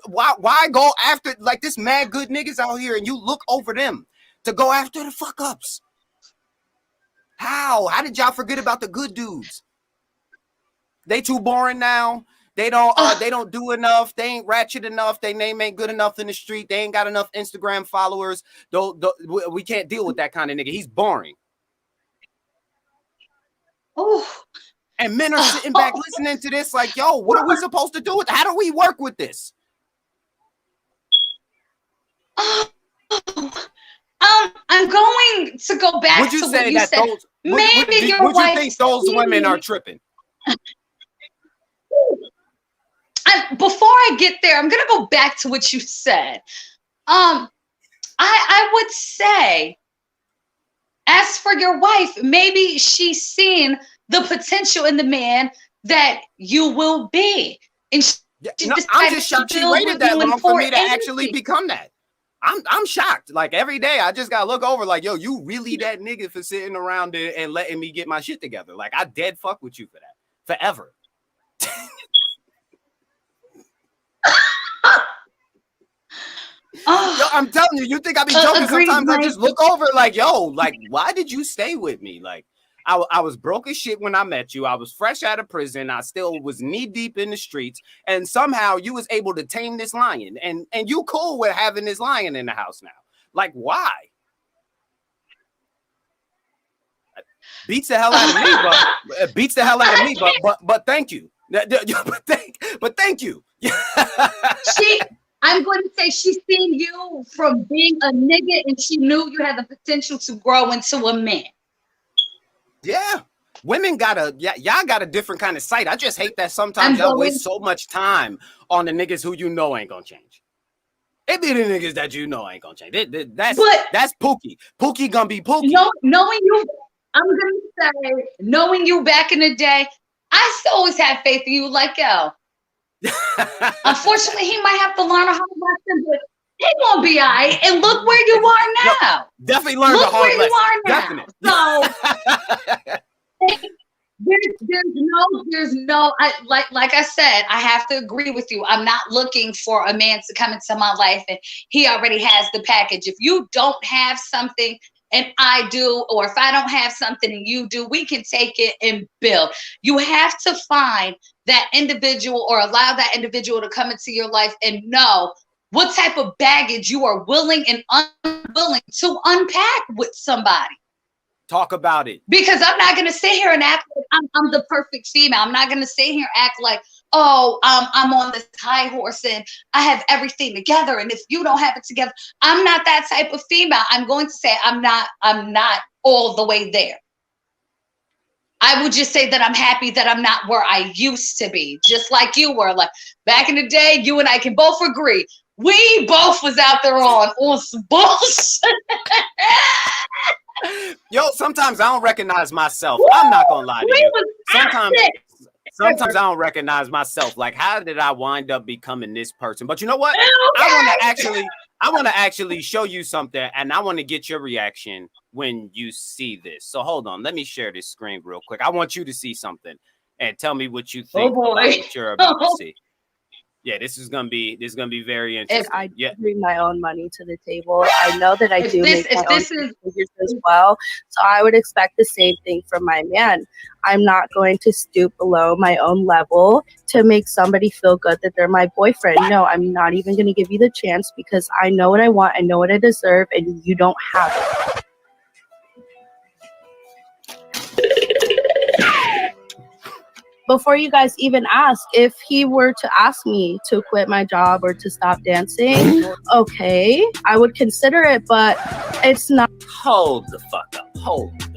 why go after like this mad good niggas out here and you look over them to go after the fuck ups? How did y'all forget about the good dudes? They too boring now. They don't do enough. They ain't ratchet enough. Their name ain't good enough in the street. They ain't got enough Instagram followers. We can't deal with that kind of nigga. He's boring. Oh. And men are sitting back listening to this like, yo, what are we supposed to do with? How do we work with this? I'm going to go back Would you to say what you that said. those? Maybe your would you wife think those women are tripping? Before I get there, I'm gonna go back to what you said. I would say, as for your wife, maybe she's seen the potential in the man that you will be, and I'm just shocked she waited that long for me to actually become that. I'm shocked. Like every day, I just gotta look over. Like, yo, you really that nigga for sitting around there and letting me get my shit together? Like, I dead fuck with you for that forever. Yo, I'm telling you, you think I be joking? Sometimes I just look over like, yo, like, why did you stay with me? Like, I was broke as shit when I met you. I was fresh out of prison. I still was knee deep in the streets. And somehow you was able to tame this lion. And you cool with having this lion in the house now. Like, why? Beats the hell out of me, but thank you. But thank you. I'm going to say she's seen you from being a nigga and she knew you had the potential to grow into a man. Yeah. Women y'all got a different kind of sight. I just hate that sometimes y'all waste so much time on the niggas who you know ain't gonna change. It be the niggas that you know ain't gonna change. That's Pookie. Pookie gonna be Pookie. Knowing you, I'm gonna say, knowing you back in the day, I still always had faith in you. Like, yo, unfortunately, he might have to learn a hard lesson, but he gonna be all right. And look where you are now. No, definitely learn the hard lesson. So there's no. Like I said, I have to agree with you. I'm not looking for a man to come into my life and he already has the package. If you don't have something and I do, or if I don't have something and you do, we can take it and build. You have to find that individual or allow that individual to come into your life and know what type of baggage you are willing and unwilling to unpack with somebody. Talk about it. Because I'm not going to sit here and act like I'm the perfect female. I'm not going to sit here and act like, oh, I'm on this high horse and I have everything together. And if you don't have it together, I'm not that type of female. I'm going to say I'm not all the way there. I would just say that I'm happy that I'm not where I used to be, just like you were. Like back in the day, you and I can both agree. We both was out there on some bullshit. Yo, sometimes I don't recognize myself. I'm not gonna lie to you. Sometimes I don't recognize myself. Like, how did I wind up becoming this person? But you know what? I want to actually show you something, and I want to get your reaction when you see this. So hold on, let me share this screen real quick. I want you to see something and tell me what you think about what you're about to see. Yeah, this is gonna be very interesting. If I bring my own money to the table, I know that I do make my own figures as well. So I would expect the same thing from my man. I'm not going to stoop below my own level to make somebody feel good that they're my boyfriend. No, I'm not even going to give you the chance because I know what I want, I know what I deserve, and you don't have it. Before you guys even ask, if he were to ask me to quit my job or to stop dancing, okay, I would consider it, but it's not. Hold the fuck up.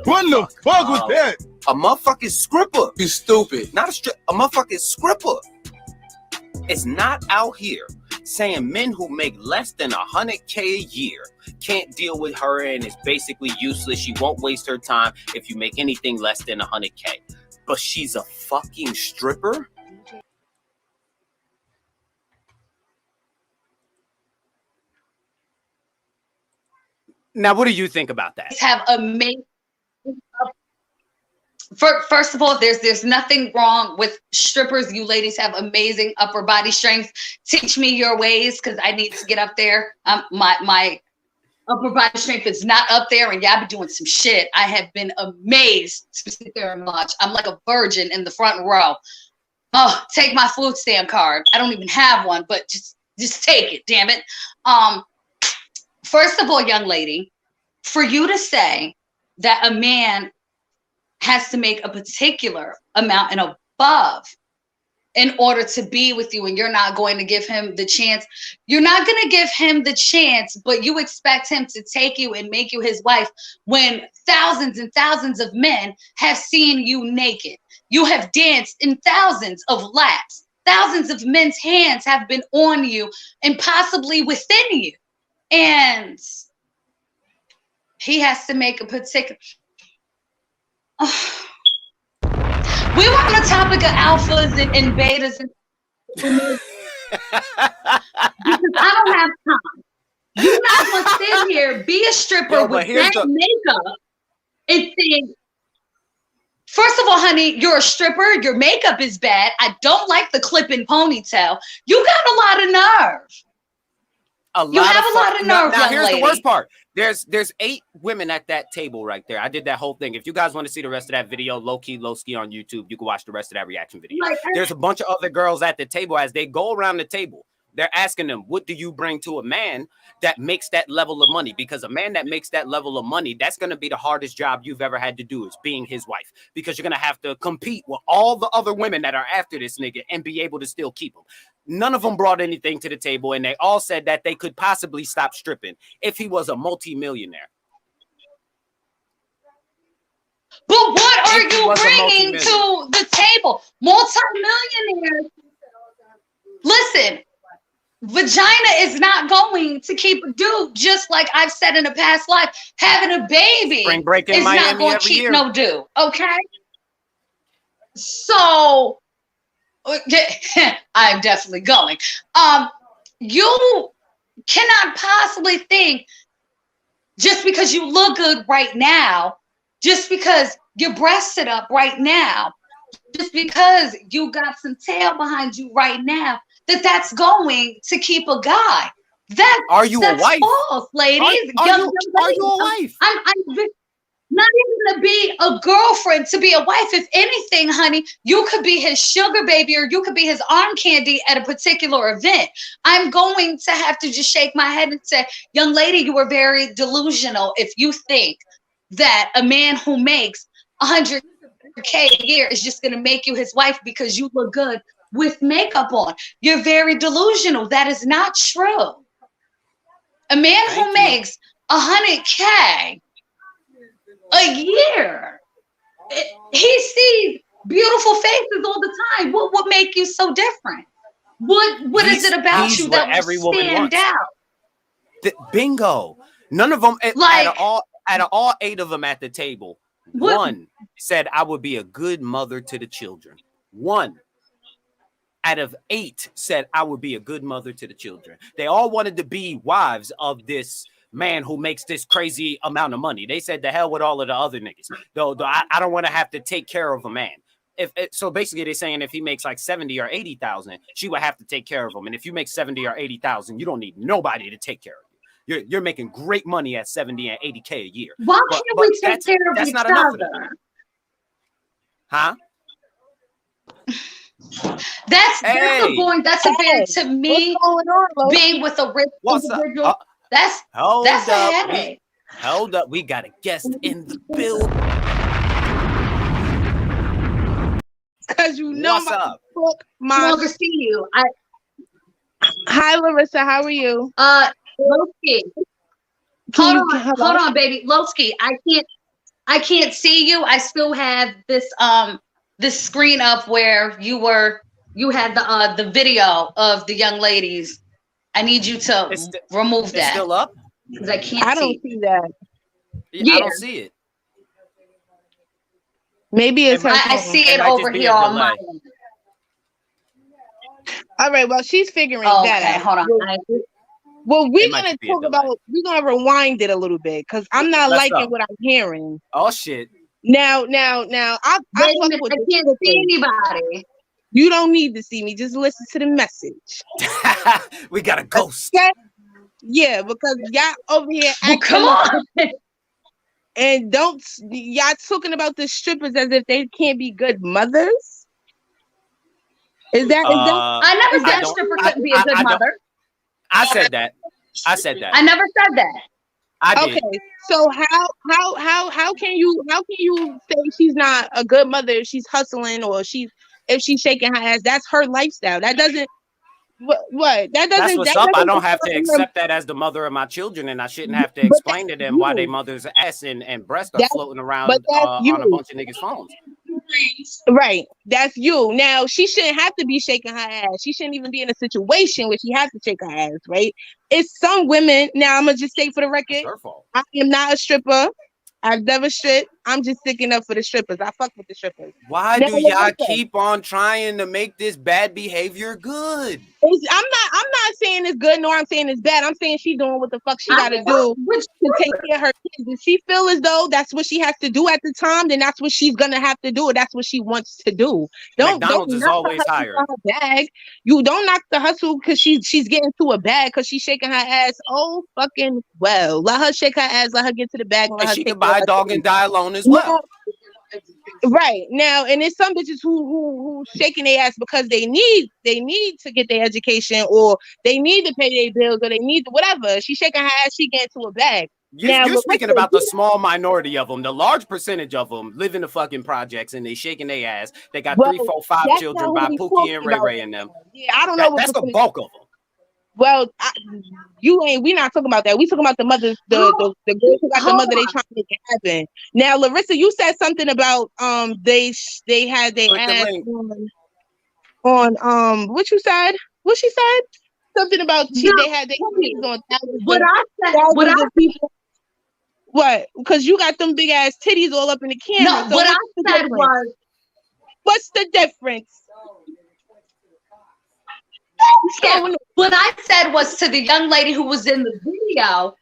What the fuck was that? A motherfucking scripper. You stupid. Not a motherfucking scripper. It's not out here saying men who make less than $100K a year can't deal with her and is basically useless. She won't waste her time if you make anything less than $100K. But she's a fucking stripper? Now, what do you think about that? Have amazing. First of all, there's nothing wrong with strippers. You ladies have amazing upper body strength. Teach me your ways, because I need to get up there. My upper body strength is not up there, and y'all be doing some shit. I have been amazed to sit there and watch. I'm like a virgin in the front row. Oh, take my food stamp card. I don't even have one, but just take it, damn it. First of all, young lady, for you to say that a man has to make a particular amount and above in order to be with you, and you're not going to give him the chance. You're not going to give him the chance, but you expect him to take you and make you his wife when thousands and thousands of men have seen you naked. You have danced in thousands of laps. Thousands of men's hands have been on you and possibly within you. And he has to make a particular... We were on the topic of alphas and betas, because I don't have time. You're not going to sit here, be a stripper with that makeup and think, first of all, honey, you're a stripper. Your makeup is bad. I don't like the clip and ponytail. You got a lot of nerve. You have a lot of nerve, now here's lady. The worst part. There's 8 women at that table right there. I did that whole thing. If you guys want to see the rest of that video, Low-Key Lowski on YouTube, you can watch the rest of that reaction video. There's a bunch of other girls at the table. As they go around the table, they're asking them, what do you bring to a man that makes that level of money? Because a man that makes that level of money, that's going to be the hardest job you've ever had to do, is being his wife. Because you're going to have to compete with all the other women that are after this nigga and be able to still keep him. None of them brought anything to the table, and they all said that they could possibly stop stripping if he was a multi-millionaire. But what are you bringing to the table? Multi-millionaires. Listen, vagina is not going to keep a dude, just like I've said in a past life. Having a baby Spring break in is Miami not going to every keep year. no dude, okay? So... I'm definitely going. You cannot possibly think just because you look good right now, just because your breasts sit up right now, just because you got some tail behind you right now, that's going to keep a guy. Are you a wife? False, ladies. Are you a wife? I'm not even to be a girlfriend, to be a wife. If anything, honey, you could be his sugar baby or you could be his arm candy at a particular event. I'm going to have to just shake my head and say, young lady, you are very delusional if you think that a man who makes $100K a year is just going to make you his wife because you look good with makeup on. You're very delusional. That is not true. A man who makes $100K a year, he sees beautiful faces all the time. What would make you so different? What is it about you that will stand out? Bingo. None of them, out of all 8 of them at the table, one said I would be a good mother to the children. 1 out of 8 said I would be a good mother to the children. They all wanted to be wives of this man who makes this crazy amount of money. They said the hell with all of the other niggas. Though I don't want to have to take care of a man. So basically they're saying if he makes like 70 or 80,000, she would have to take care of him. And if you make 70 or 80,000, you don't need nobody to take care of you. You're making great money at 70 and 80K a year. Why can't we take care of each other? Huh? That's a point. That's a bit to me. Being with a rich individual. That's a headache. Hold up, we got a guest in the building. Cause you know what's up? I to see you. Hi Larissa, how are you? Lowski. Hold on, baby. Lowski, I can't see you. I still have this this screen up where you had the video of the young ladies. I need you to remove that. It's still up? Because I can't I don't see that. Yeah. I don't see it. Maybe it's I see it over here on my end. All right, well, she's figuring that out. Hold on. Well, we're gonna rewind it a little bit because I'm not liking what I'm hearing. Oh shit. Now, I can't see anybody. You don't need to see me. Just listen to the message. We got a ghost. Okay? Yeah, because y'all over here come on. And y'all talking about the strippers as if they can't be good mothers? Is that I never said stripper couldn't be a good mother. I said that. I never said that. I did. Okay, so how can you say she's not a good mother if she's hustling or if she's shaking her ass? That's her lifestyle. That doesn't what that doesn't. That's what's up. I don't have to accept that as the mother of my children, and I shouldn't have to explain to them why their mother's ass and breast are floating around on a bunch of niggas' phones. Right, that's you. Now she shouldn't have to be shaking her ass. She shouldn't even be in a situation where she has to shake her ass. Right? It's some women. Now I'm gonna just say for the record, It's her fault. I am not a stripper. I've never stripped. I'm just sticking up for the strippers. I fuck with the strippers. Why do y'all keep on trying to make this bad behavior good? I'm not saying it's good, nor I'm saying it's bad. I'm saying she's doing what the fuck she got to do to take care of her kids. If she feel as though that's what she has to do at the time, then that's what she's gonna have to do. And that's what she wants to do. McDonald's is always hired. Bag. You don't knock the hustle because she's getting to a bag because she's shaking her ass. Oh fucking well, let her shake her ass. Let her get to the bag. And she can buy a dog and die alone as well. Right now, and there's some bitches who shaking their ass because they need to get their education or they need to pay their bills or they need to whatever. She shaking her ass, she getting to a bag. You're speaking about the small minority of them. The large percentage of them live in the fucking projects and they shaking their ass. They got 3, 4, 5 children by Pookie and Ray Ray and them. Yeah, I don't know. That's the bulk of them. Well, we not talking about that. We talking about the mothers, the girls who got the mother. They trying to make it happen. Now, Larissa, you said something about they had their ass on what you said? What she said? Something about they had their on what? Because you got them big ass titties all up in the camera. No, so what I said was, what's the difference? Yeah, what I said was to the young lady who was in the video,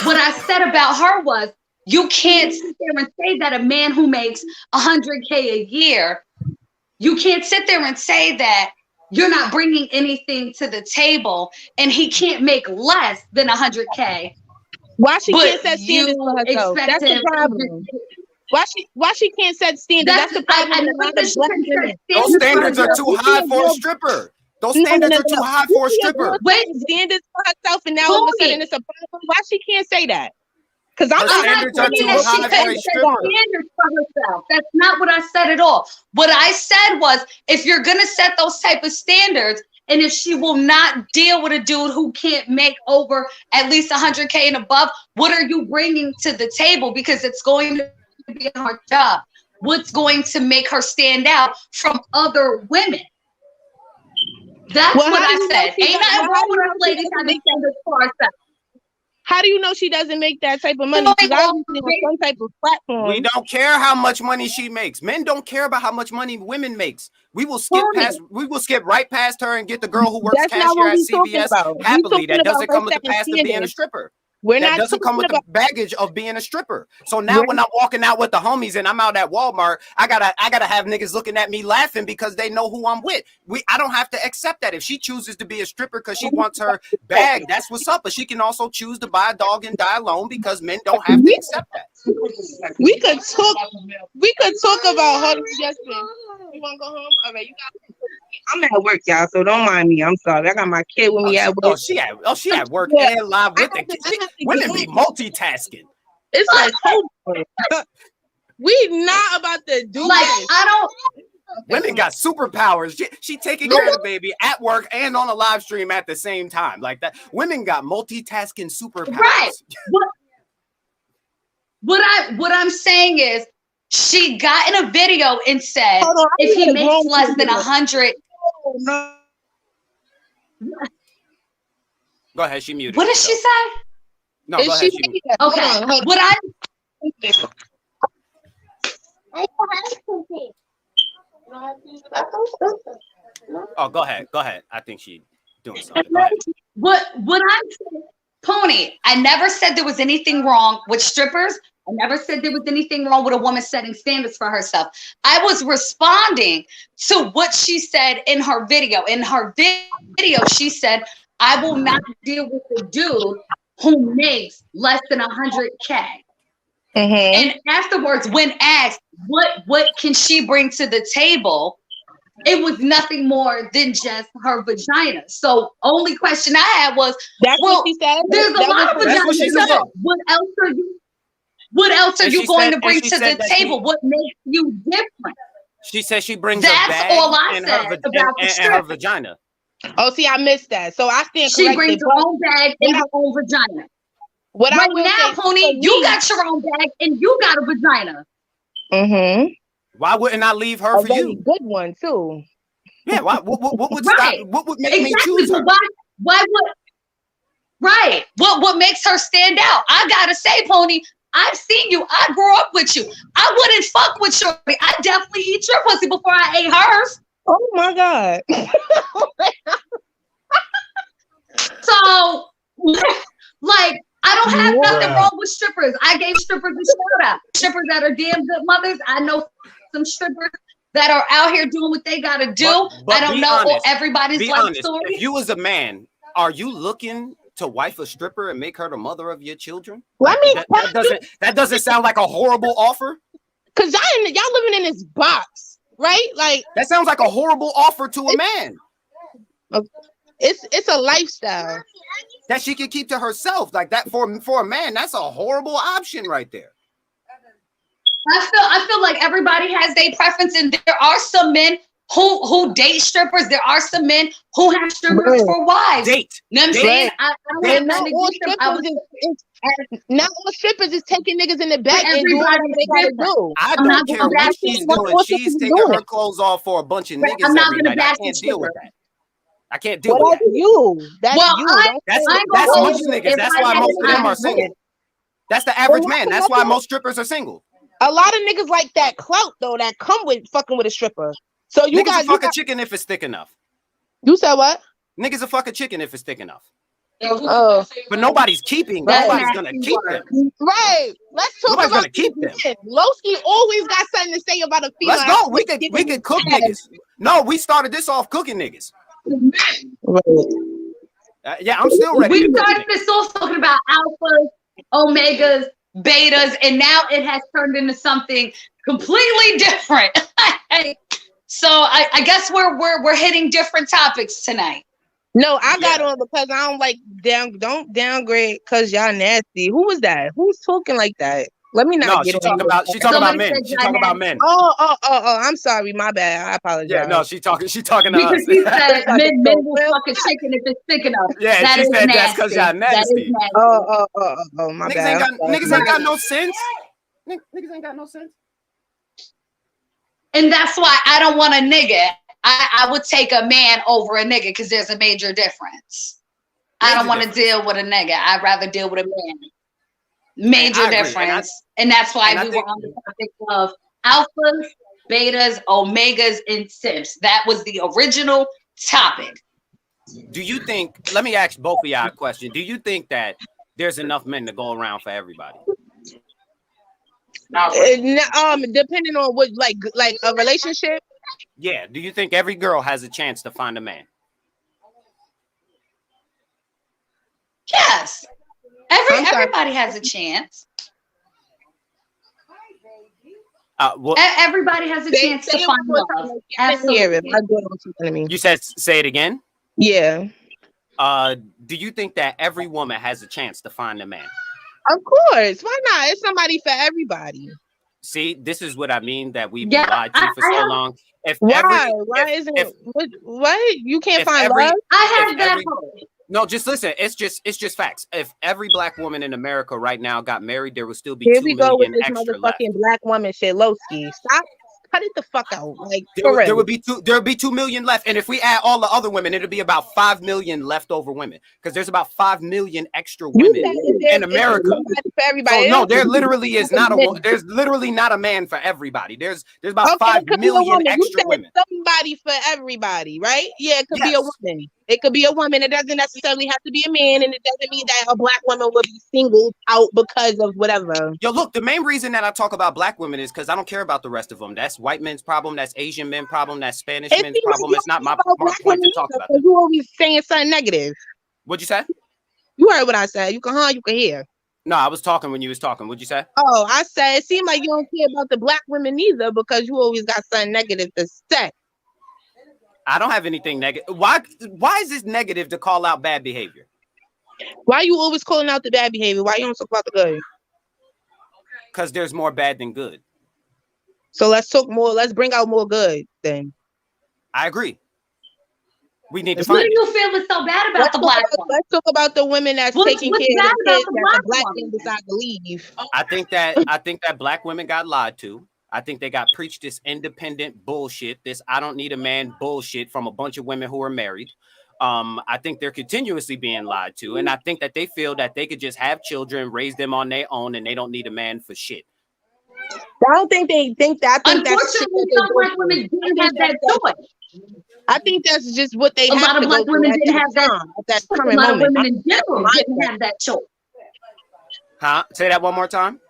what I said about her was, you can't sit there and say that a man who makes $100K a year, you can't sit there and say that you're not bringing anything to the table, and he can't make less than 100K. Why she can't set standards for herself? That's the problem. Why she can't set standards? That's the problem. Those standards are too high for a stripper. Those standards are too high for a stripper. Wait, standards for herself, and now all of a sudden it's a problem. Why she can't say that? Because I'm standards are too high for a stripper. That's not what I said at all. What I said was, if you're gonna set those type of standards, and if she will not deal with a dude who can't make over at least 100K and above, what are you bringing to the table? Because it's going to be a hard job. What's going to make her stand out from other women? That's what I said. Ain't nothing wrong with us ladies having standards for ourselves. How do you know she doesn't make that type of money? Because I was on some type of platform. We don't care how much money she makes. Men don't care about how much money women makes. We will skip right past her and get the girl who works cashier at CVS happily. That doesn't come with the past of being a stripper. That doesn't come with the baggage of being a stripper. So now when I'm walking out with the homies and I'm out at Walmart, I gotta have niggas looking at me laughing because they know who I'm with. I don't have to accept that. If she chooses to be a stripper because she wants her bag, that's what's up. But she can also choose to buy a dog and die alone because men don't have to accept that. We could talk about her suggestion. You wanna go home? All right, I'm at work, y'all, so don't mind me. I'm sorry. I got my kid with me at work. She at work and live with the kid. Women be multitasking. It's like we not about to do like this. I don't. Women got superpowers. She taking care of the baby at work and on a live stream at the same time. Like that. Women got multitasking superpowers. Right. What I'm saying is, she got in a video and said, if he makes less than 100. Go ahead, she muted. What did she say? No, go ahead. Okay. What I. Oh, go ahead. Go ahead. I think she's doing something. Go ahead. What I'm saying, Pony, I never said there was anything wrong with strippers. I never said there was anything wrong with a woman setting standards for herself. I was responding to what she said in her video. In her video, she said, I will not deal with a dude who makes less than 100K. And afterwards, when asked, what can she bring to the table? It was nothing more than just her vagina. So only question I had was, what she said? There's a lot of vaginas. What else are you going to bring to the table? What makes you different? She said she brings a bag and her vagina. Oh, see, I missed that. So I stand corrected. She brings her own bag and her own vagina. Right now, Pony, you got your own bag and you got a vagina. Why wouldn't I leave her for you? Good one too. Yeah. What would stop? What would make me choose her? Why would? Right. What makes her stand out? I gotta say, Pony, I've seen you. I grew up with you. I wouldn't fuck with you. I definitely eat your pussy before I ate hers. Oh my God. So, like, I don't have nothing wrong with strippers. I gave strippers a shout out. Strippers that are damn good mothers. I know some strippers that are out here doing what they gotta do. But I don't know everybody's life story. If you as a man, are you looking to wife a stripper and make her the mother of your children? Well, I mean, that doesn't sound like a horrible offer. Cause y'all living in this box, right? Like that sounds like a horrible offer to a man. It's a lifestyle that she can keep to herself. Like that for a man, that's a horrible option right there. I feel like everybody has their preference, and there are some men who date strippers. There are some men who have strippers for wives. Date. You know what I'm saying? Not all strippers is taking niggas in the back and doing what they gotta do. I don't care what she's doing. She's taking her clothes off for a bunch of niggas every night. I can't deal with that. I can't deal with that. That's you. That's most niggas. That's why most of them are single. That's the average man. That's why most strippers are single. A lot of niggas like that clout though that come with fucking with a stripper. So you guys fuck a chicken if it's thick enough. You said what? Niggas will fuck a chicken if it's thick enough. Oh, but nobody's keeping. Nobody's gonna keep them. Right. Let's talk nobody's about gonna keep them. Lowski always got something to say about a female. Let's go. We could cook niggas. No, we started this off cooking niggas. Yeah, I'm still ready. We started this off talking about alphas, omegas, betas, and now it has turned into something completely different. So I guess we're hitting different topics tonight. No, I got on because I don't like don't downgrade because y'all nasty. Who was that? Who's talking like that? Let me not get on. She's talking about men. She's talking about men. Oh, I'm sorry, my bad. I apologize. Yeah, no, she's talking to because us. She said men will fucking chicken if it's thick enough. Yeah, that she said nasty. that's because y'all nasty. Oh, my niggas bad. Niggas ain't got no sense. Niggas ain't got no sense. And that's why I don't want a nigga. I would take a man over a nigga because there's a major difference. I don't want to deal with a nigga. I'd rather deal with a man. Major difference. And that's why we were on the topic of alphas, betas, omegas, and simps. That was the original topic. Do you think, let me ask both of y'all a question. Do you think that there's enough men to go around for everybody? Depending on what, like a relationship. Yeah. Do you think every girl has a chance to find a man? Yes. Everybody has a chance. Everybody has a chance to find love. Absolutely. You said say it again? Yeah. Do you think that every woman has a chance to find a man? Of course. Why not? It's somebody for everybody. See, this is what I mean that we've been lied to for so long. Why isn't it? What? You can't find love? I have that hope. No, just listen. It's just facts. If every black woman in America right now got married, there would still be 2 million extra left. Motherfucking black woman shit, Lowski. Stop. Cut it the fuck out. Like there would be 2 million left, and if we add all the other women, it'll be about 5 million leftover women because there's about 5 million extra women in America. For everybody. So, no, there literally is not a. There's literally not a man for everybody. There's about 5 million extra women. Somebody for everybody, right? Yeah, it could be a woman. It could be a woman. It doesn't necessarily have to be a man, and it doesn't mean that a black woman will be singled out because of whatever. Yo, look, the main reason that I talk about black women is because I don't care about the rest of them. That's white men's problem. That's Asian men's problem. That's Spanish men's problem. It's not my point to talk about that. You always saying something negative. What'd you say? You heard what I said. You can hear. No, I was talking when you was talking. What'd you say? Oh, I said it seemed like you don't care about the black women either because you always got something negative to say. I don't have anything negative. Why is this negative to call out bad behavior? Why are you always calling out the bad behavior? Why you don't talk about the good? Because there's more bad than good. So let's talk more. Let's bring out more good then. I agree. We need to What find. are you feeling so bad about the black one? Let's talk about the women that's taking care of the kids that the black men decide to leave. I think that black women got lied to. I think they got preached this independent bullshit, this I don't need a man bullshit from a bunch of women who are married. I think they're continuously being lied to. And I think that they feel that they could just have children, raise them on their own, and they don't need a man for shit. I don't think they think that. Unfortunately, some black women didn't have that choice. I think that's just what they a have lot of to black go women through didn't at have that. that A current lot of moment. women in general didn't have that choice. Huh? Say that one more time.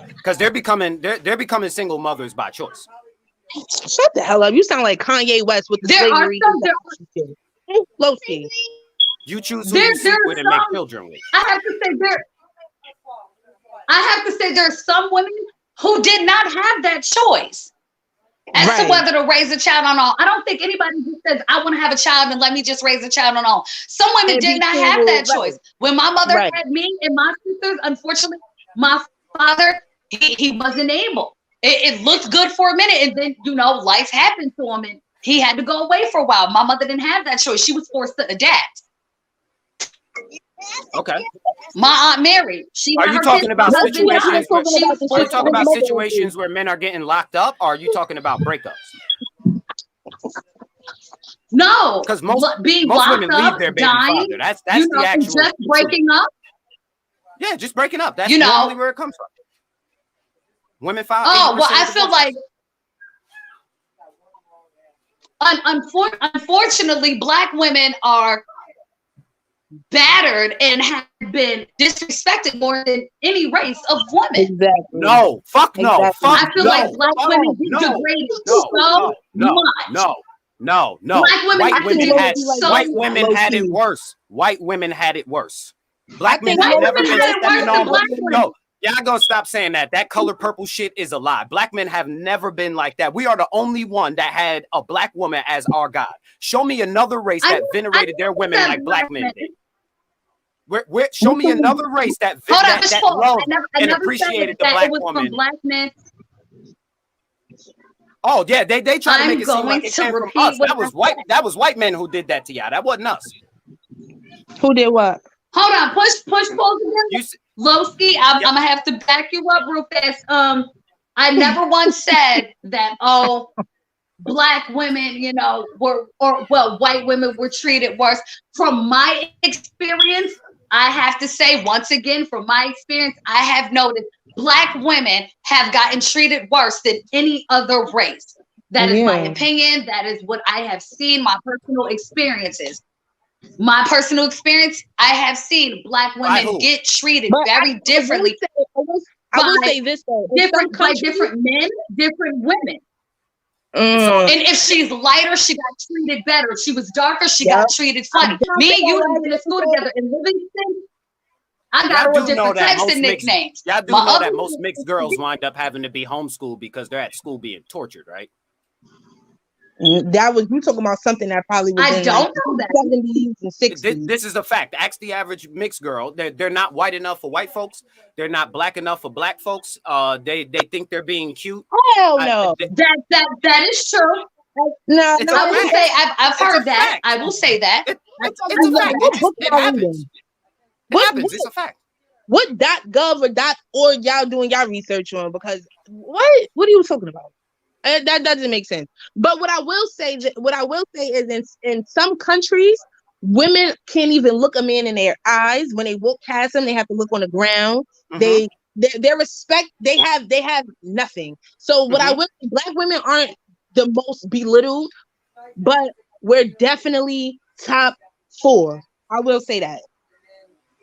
Because they're becoming single mothers by choice. Shut the hell up! You sound like Kanye West with the slavery. Low-key. You choose who you sleep with and make children with. I have to say there are some women who did not have that choice as to whether to raise a child or not. I don't think anybody just says, I want to have a child and let me just raise a child or not. Some women did not have that choice. When my mother had me and my sisters, unfortunately, my father, he wasn't able. It looked good for a minute, and then, you know, life happened to him, and he had to go away for a while. My mother didn't have that choice. She was forced to adapt. Okay. My Aunt Mary, are you talking about situations? Are you talking about situations where men are getting locked up? Or are you talking about breakups? No, because most women leave their baby father. That's the actual just breaking up. Yeah, just breaking up. That's normally where it comes from. Women file. Oh well, I feel like unfortunately, black women are battered and have been disrespected more than any race of women. Exactly. No, fuck no. Exactly. Fuck I feel no. like black Fuck women get no. degraded No, so no, much. No. Black women White have to women deal had with so white women low had it key. worse. White women had it worse. Black men think have white never women been had it worse stepping than on. black women. No, y'all gonna stop saying that. That color purple shit is a lie. Black men have never been like that. We are the only one that had a black woman as our god. Show me another race that venerated their women like black men did. Show me another race that loved and appreciated the black woman. Black men. Oh yeah, they try to make it seem like it came from us. That was white men who did that to y'all. That wasn't us. Who did what? Hold on, push pause again. Lowski, I'm gonna have to back you up real fast. I never once said that. Black women, white women were treated worse. From my experience, I have to say once again, from my experience, I have noticed black women have gotten treated worse than any other race. That is my opinion. That is what I have seen. My personal experiences. My personal experience, I have seen black women get treated very differently. I will say this though: different men, different women. And if she's lighter, she got treated better. If she was darker, she got treated funny. Me and you have been in school together in Livingston. I got all different types of nicknames. Y'all do know that most mixed girls wind up having to be homeschooled because they're at school being tortured, right? That was you talking about something that probably was I don't know that 70s and 60s. This is a fact. Ask the average mixed girl. They're not white enough for white folks. They're not black enough for black folks. They think they're being cute. Hell no. That is true. No, I will say I've heard that. I will say that. It's a fact. It happens. It happens. It's a fact. What .gov or .org y'all doing y'all research on? Because what are you talking about? That doesn't make sense. But what I will say is in some countries, women can't even look a man in their eyes. When they walk past them, they have to look on the ground. Mm-hmm. Their respect, they have nothing. So what I will say, black women aren't the most belittled, but we're definitely top 4. I will say that.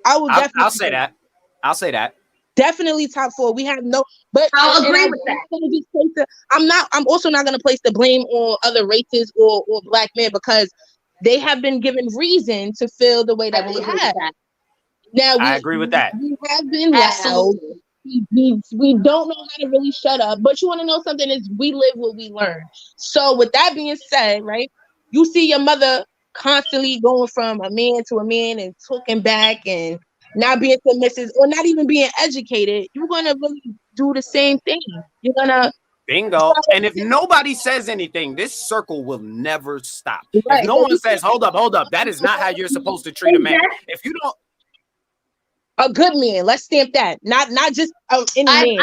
I'll say that. Definitely top 4. We have but I'll agree with that. I'm also not going to place the blame on other races or black men because they have been given reason to feel the way that they have. Now I agree with that. We have been loud. We don't know how to really shut up. But you want to know something? Is we live what we learn. So with that being said, right? You see your mother constantly going from a man to a man and talking back and not being submissive or not even being educated, you're gonna really do the same thing. You're gonna bingo. And if nobody says anything, this circle will never stop. Right. If no one says, hold up, that is not how you're supposed to treat a man. If you don't, a good man, let's stamp that. Not just any man.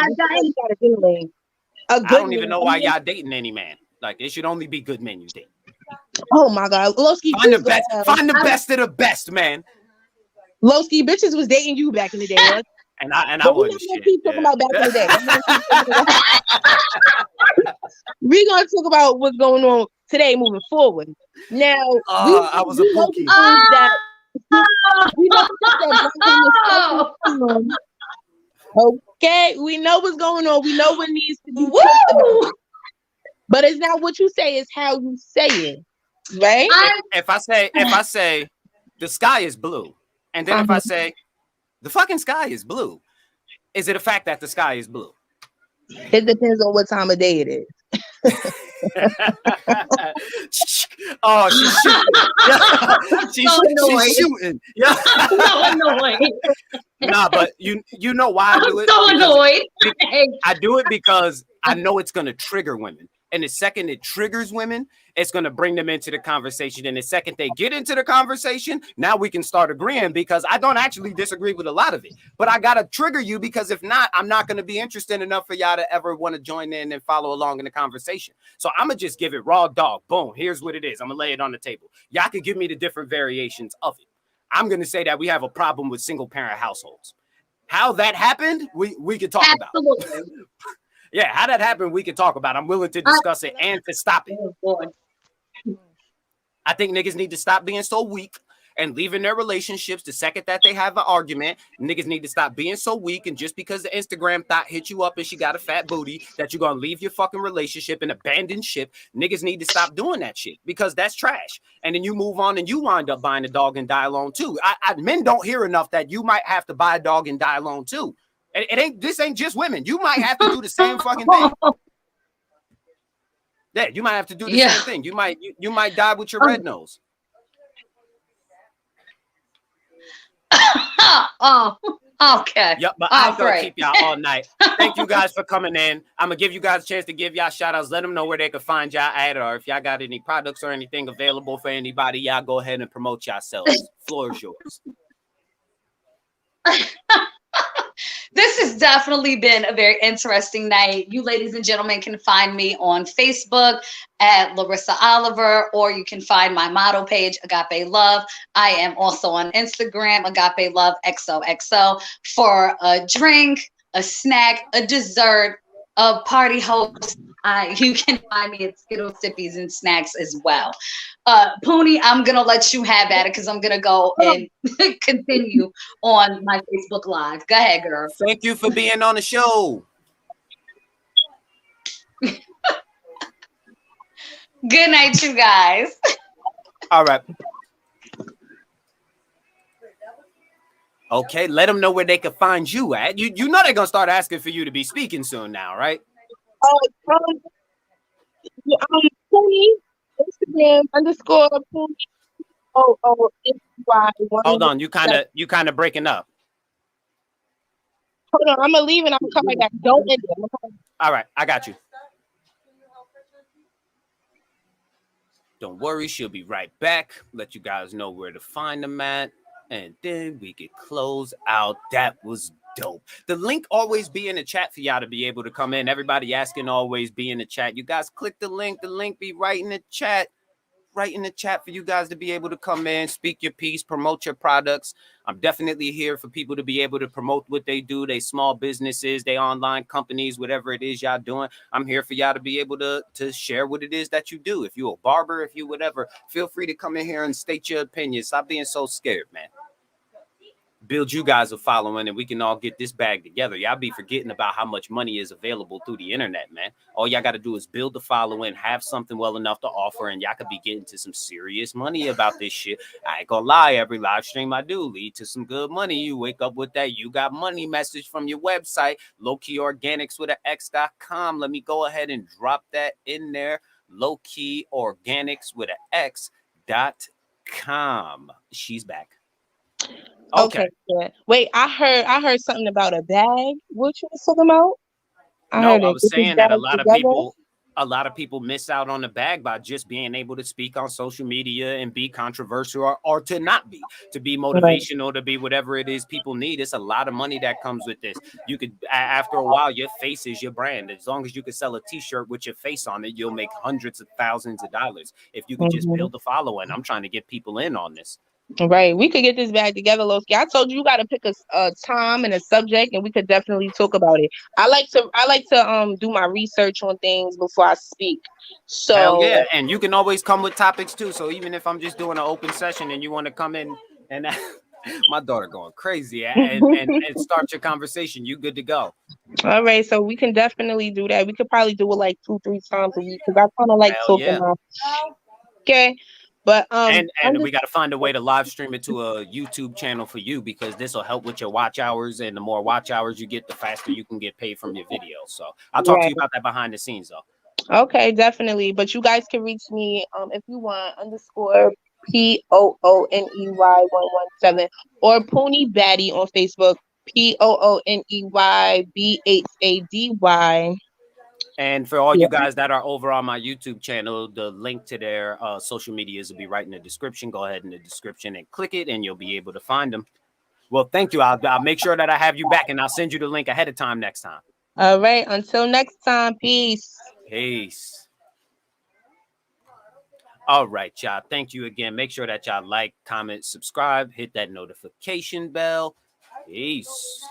I don't even know why y'all dating any man. Like it should only be good men you date. Oh my God, Lowski, find the best of the best, man. Lowski, bitches was dating you back in the day. and I wasn't shit. Keep talking about back in the day. We're gonna talk about what's going on today, moving forward. Now, I was a pookie. Okay, we know what's going on. We know what needs to be talked about. But it's not what you say; it's how you say it, right? If I say the sky is blue. And then if I say, the fucking sky is blue, is it a fact that the sky is blue? It depends on what time of day it is. Oh, she's shooting. She's shooting. Yeah. So annoying. Nah, but you know why I do it? I'm so annoyed. I do it because I know it's going to trigger women. And the second it triggers women, it's going to bring them into the conversation. And the second they get into the conversation, now we can start agreeing because I don't actually disagree with a lot of it. But I got to trigger you because if not, I'm not going to be interested enough for y'all to ever want to join in and follow along in the conversation. So I'm going to just give it raw dog. Boom. Here's what it is. I'm going to lay it on the table. Y'all can give me the different variations of it. I'm going to say that we have a problem with single parent households. How that happened, we could talk about. Yeah, how that happened, we can talk about. I'm willing to discuss it and to stop it. I think niggas need to stop being so weak and leaving their relationships the second that they have an argument. Niggas need to stop being so weak, and just because the Instagram thought hit you up and she got a fat booty that you're gonna leave your fucking relationship and abandon ship. Niggas need to stop doing that shit because that's trash. And then you move on and you wind up buying a dog and die alone too. Men don't hear enough that you might have to buy a dog and die alone too. This ain't just women. You might have to do the same fucking thing. Yeah, you might have to do the same thing. You might die with your red nose. Oh, okay. Yep, but I ain't gonna keep y'all all night. Thank you guys for coming in. I'm gonna give you guys a chance to give y'all shout outs. Let them know where they can find y'all at, or if y'all got any products or anything available for anybody, y'all go ahead and promote yourselves. Floor is yours. This has definitely been a very interesting night. You ladies and gentlemen can find me on Facebook at Larissa Oliver, or you can find my model page, Agape Love. I am also on Instagram, Agape Love XOXO, for a drink, a snack, a dessert, a party host. You can find me at Skittles, Sippies, and Snacks as well. Poonie, I'm going to let you have at it because I'm going to go and continue on my Facebook Live. Go ahead, girl. Thank you for being on the show. Good night, you guys. All right. Okay, let them know where they can find you at. You know they're going to start asking for you to be speaking soon now, right? Poonie, Instagram _Poonie. Hold on, you kind of breaking up. Hold on, I'm gonna leave and I'm gonna come back. Don't end it. All right, I got you. Don't worry, she'll be right back. Let you guys know where to find them at, and then we can close out. That was dope. The link always be in the chat for y'all to be able to come in. Everybody asking always be in the chat. You guys click the link. The link be right in the chat. Right in the chat for you guys to be able to come in, speak your piece, promote your products. I'm definitely here for people to be able to promote what they do, they small businesses, they online companies, whatever it is y'all doing. I'm here for y'all to be able to share what it is that you do. If you're a barber, if you whatever, feel free to come in here and state your opinion. Stop being so scared, man. Build you guys a following and we can all get this bag together. Y'all be forgetting about how much money is available through the internet, man. All y'all got to do is build the following, have something well enough to offer, and y'all could be getting to some serious money about this shit. I ain't gonna lie, every live stream I do lead to some good money. You wake up with that You Got Money message from your website, lowkeyorganics with an X.com. Let me go ahead and drop that in there. Lowkeyorganics with an X.com. She's back. Okay. Yeah. Wait, I heard something about a bag. What you was talking about? I was saying that a lot of people miss out on the bag by just being able to speak on social media and be controversial or to not be, to be motivational, to be whatever it is people need. It's a lot of money that comes with this. You could, after a while, your face is your brand. As long as you can sell a t-shirt with your face on it, you'll make hundreds of thousands of dollars. If you can just build a following. I'm trying to get people in on this. Right, we could get this bag together, Lowski. I told you got to pick a time and a subject, and we could definitely talk about it. I like to do my research on things before I speak. So hell yeah, and you can always come with topics too. So even if I'm just doing an open session and you want to come in and my daughter going crazy and start your conversation, you good to go. All right, so we can definitely do that. We could probably do it like 2-3 times a week because I kind of like talking. Okay. But and we got to find a way to live stream it to a YouTube channel for you, because this will help with your watch hours, and the more watch hours you get, the faster you can get paid from your video. So I'll talk to you about that behind the scenes though. Okay, definitely. But you guys can reach me if you want _POONEY 117 or Poonie Baddie on Facebook, POONEY BHADY. And for all you guys that are over on my YouTube channel, the link to their social medias will be right in the description. Go ahead in the description and click it, and you'll be able to find them. Well, thank you. I'll make sure that I have you back, and I'll send you the link ahead of time next time. All right. Until next time. Peace. Peace. All right, y'all. Thank you again. Make sure that y'all like, comment, subscribe, hit that notification bell. Peace.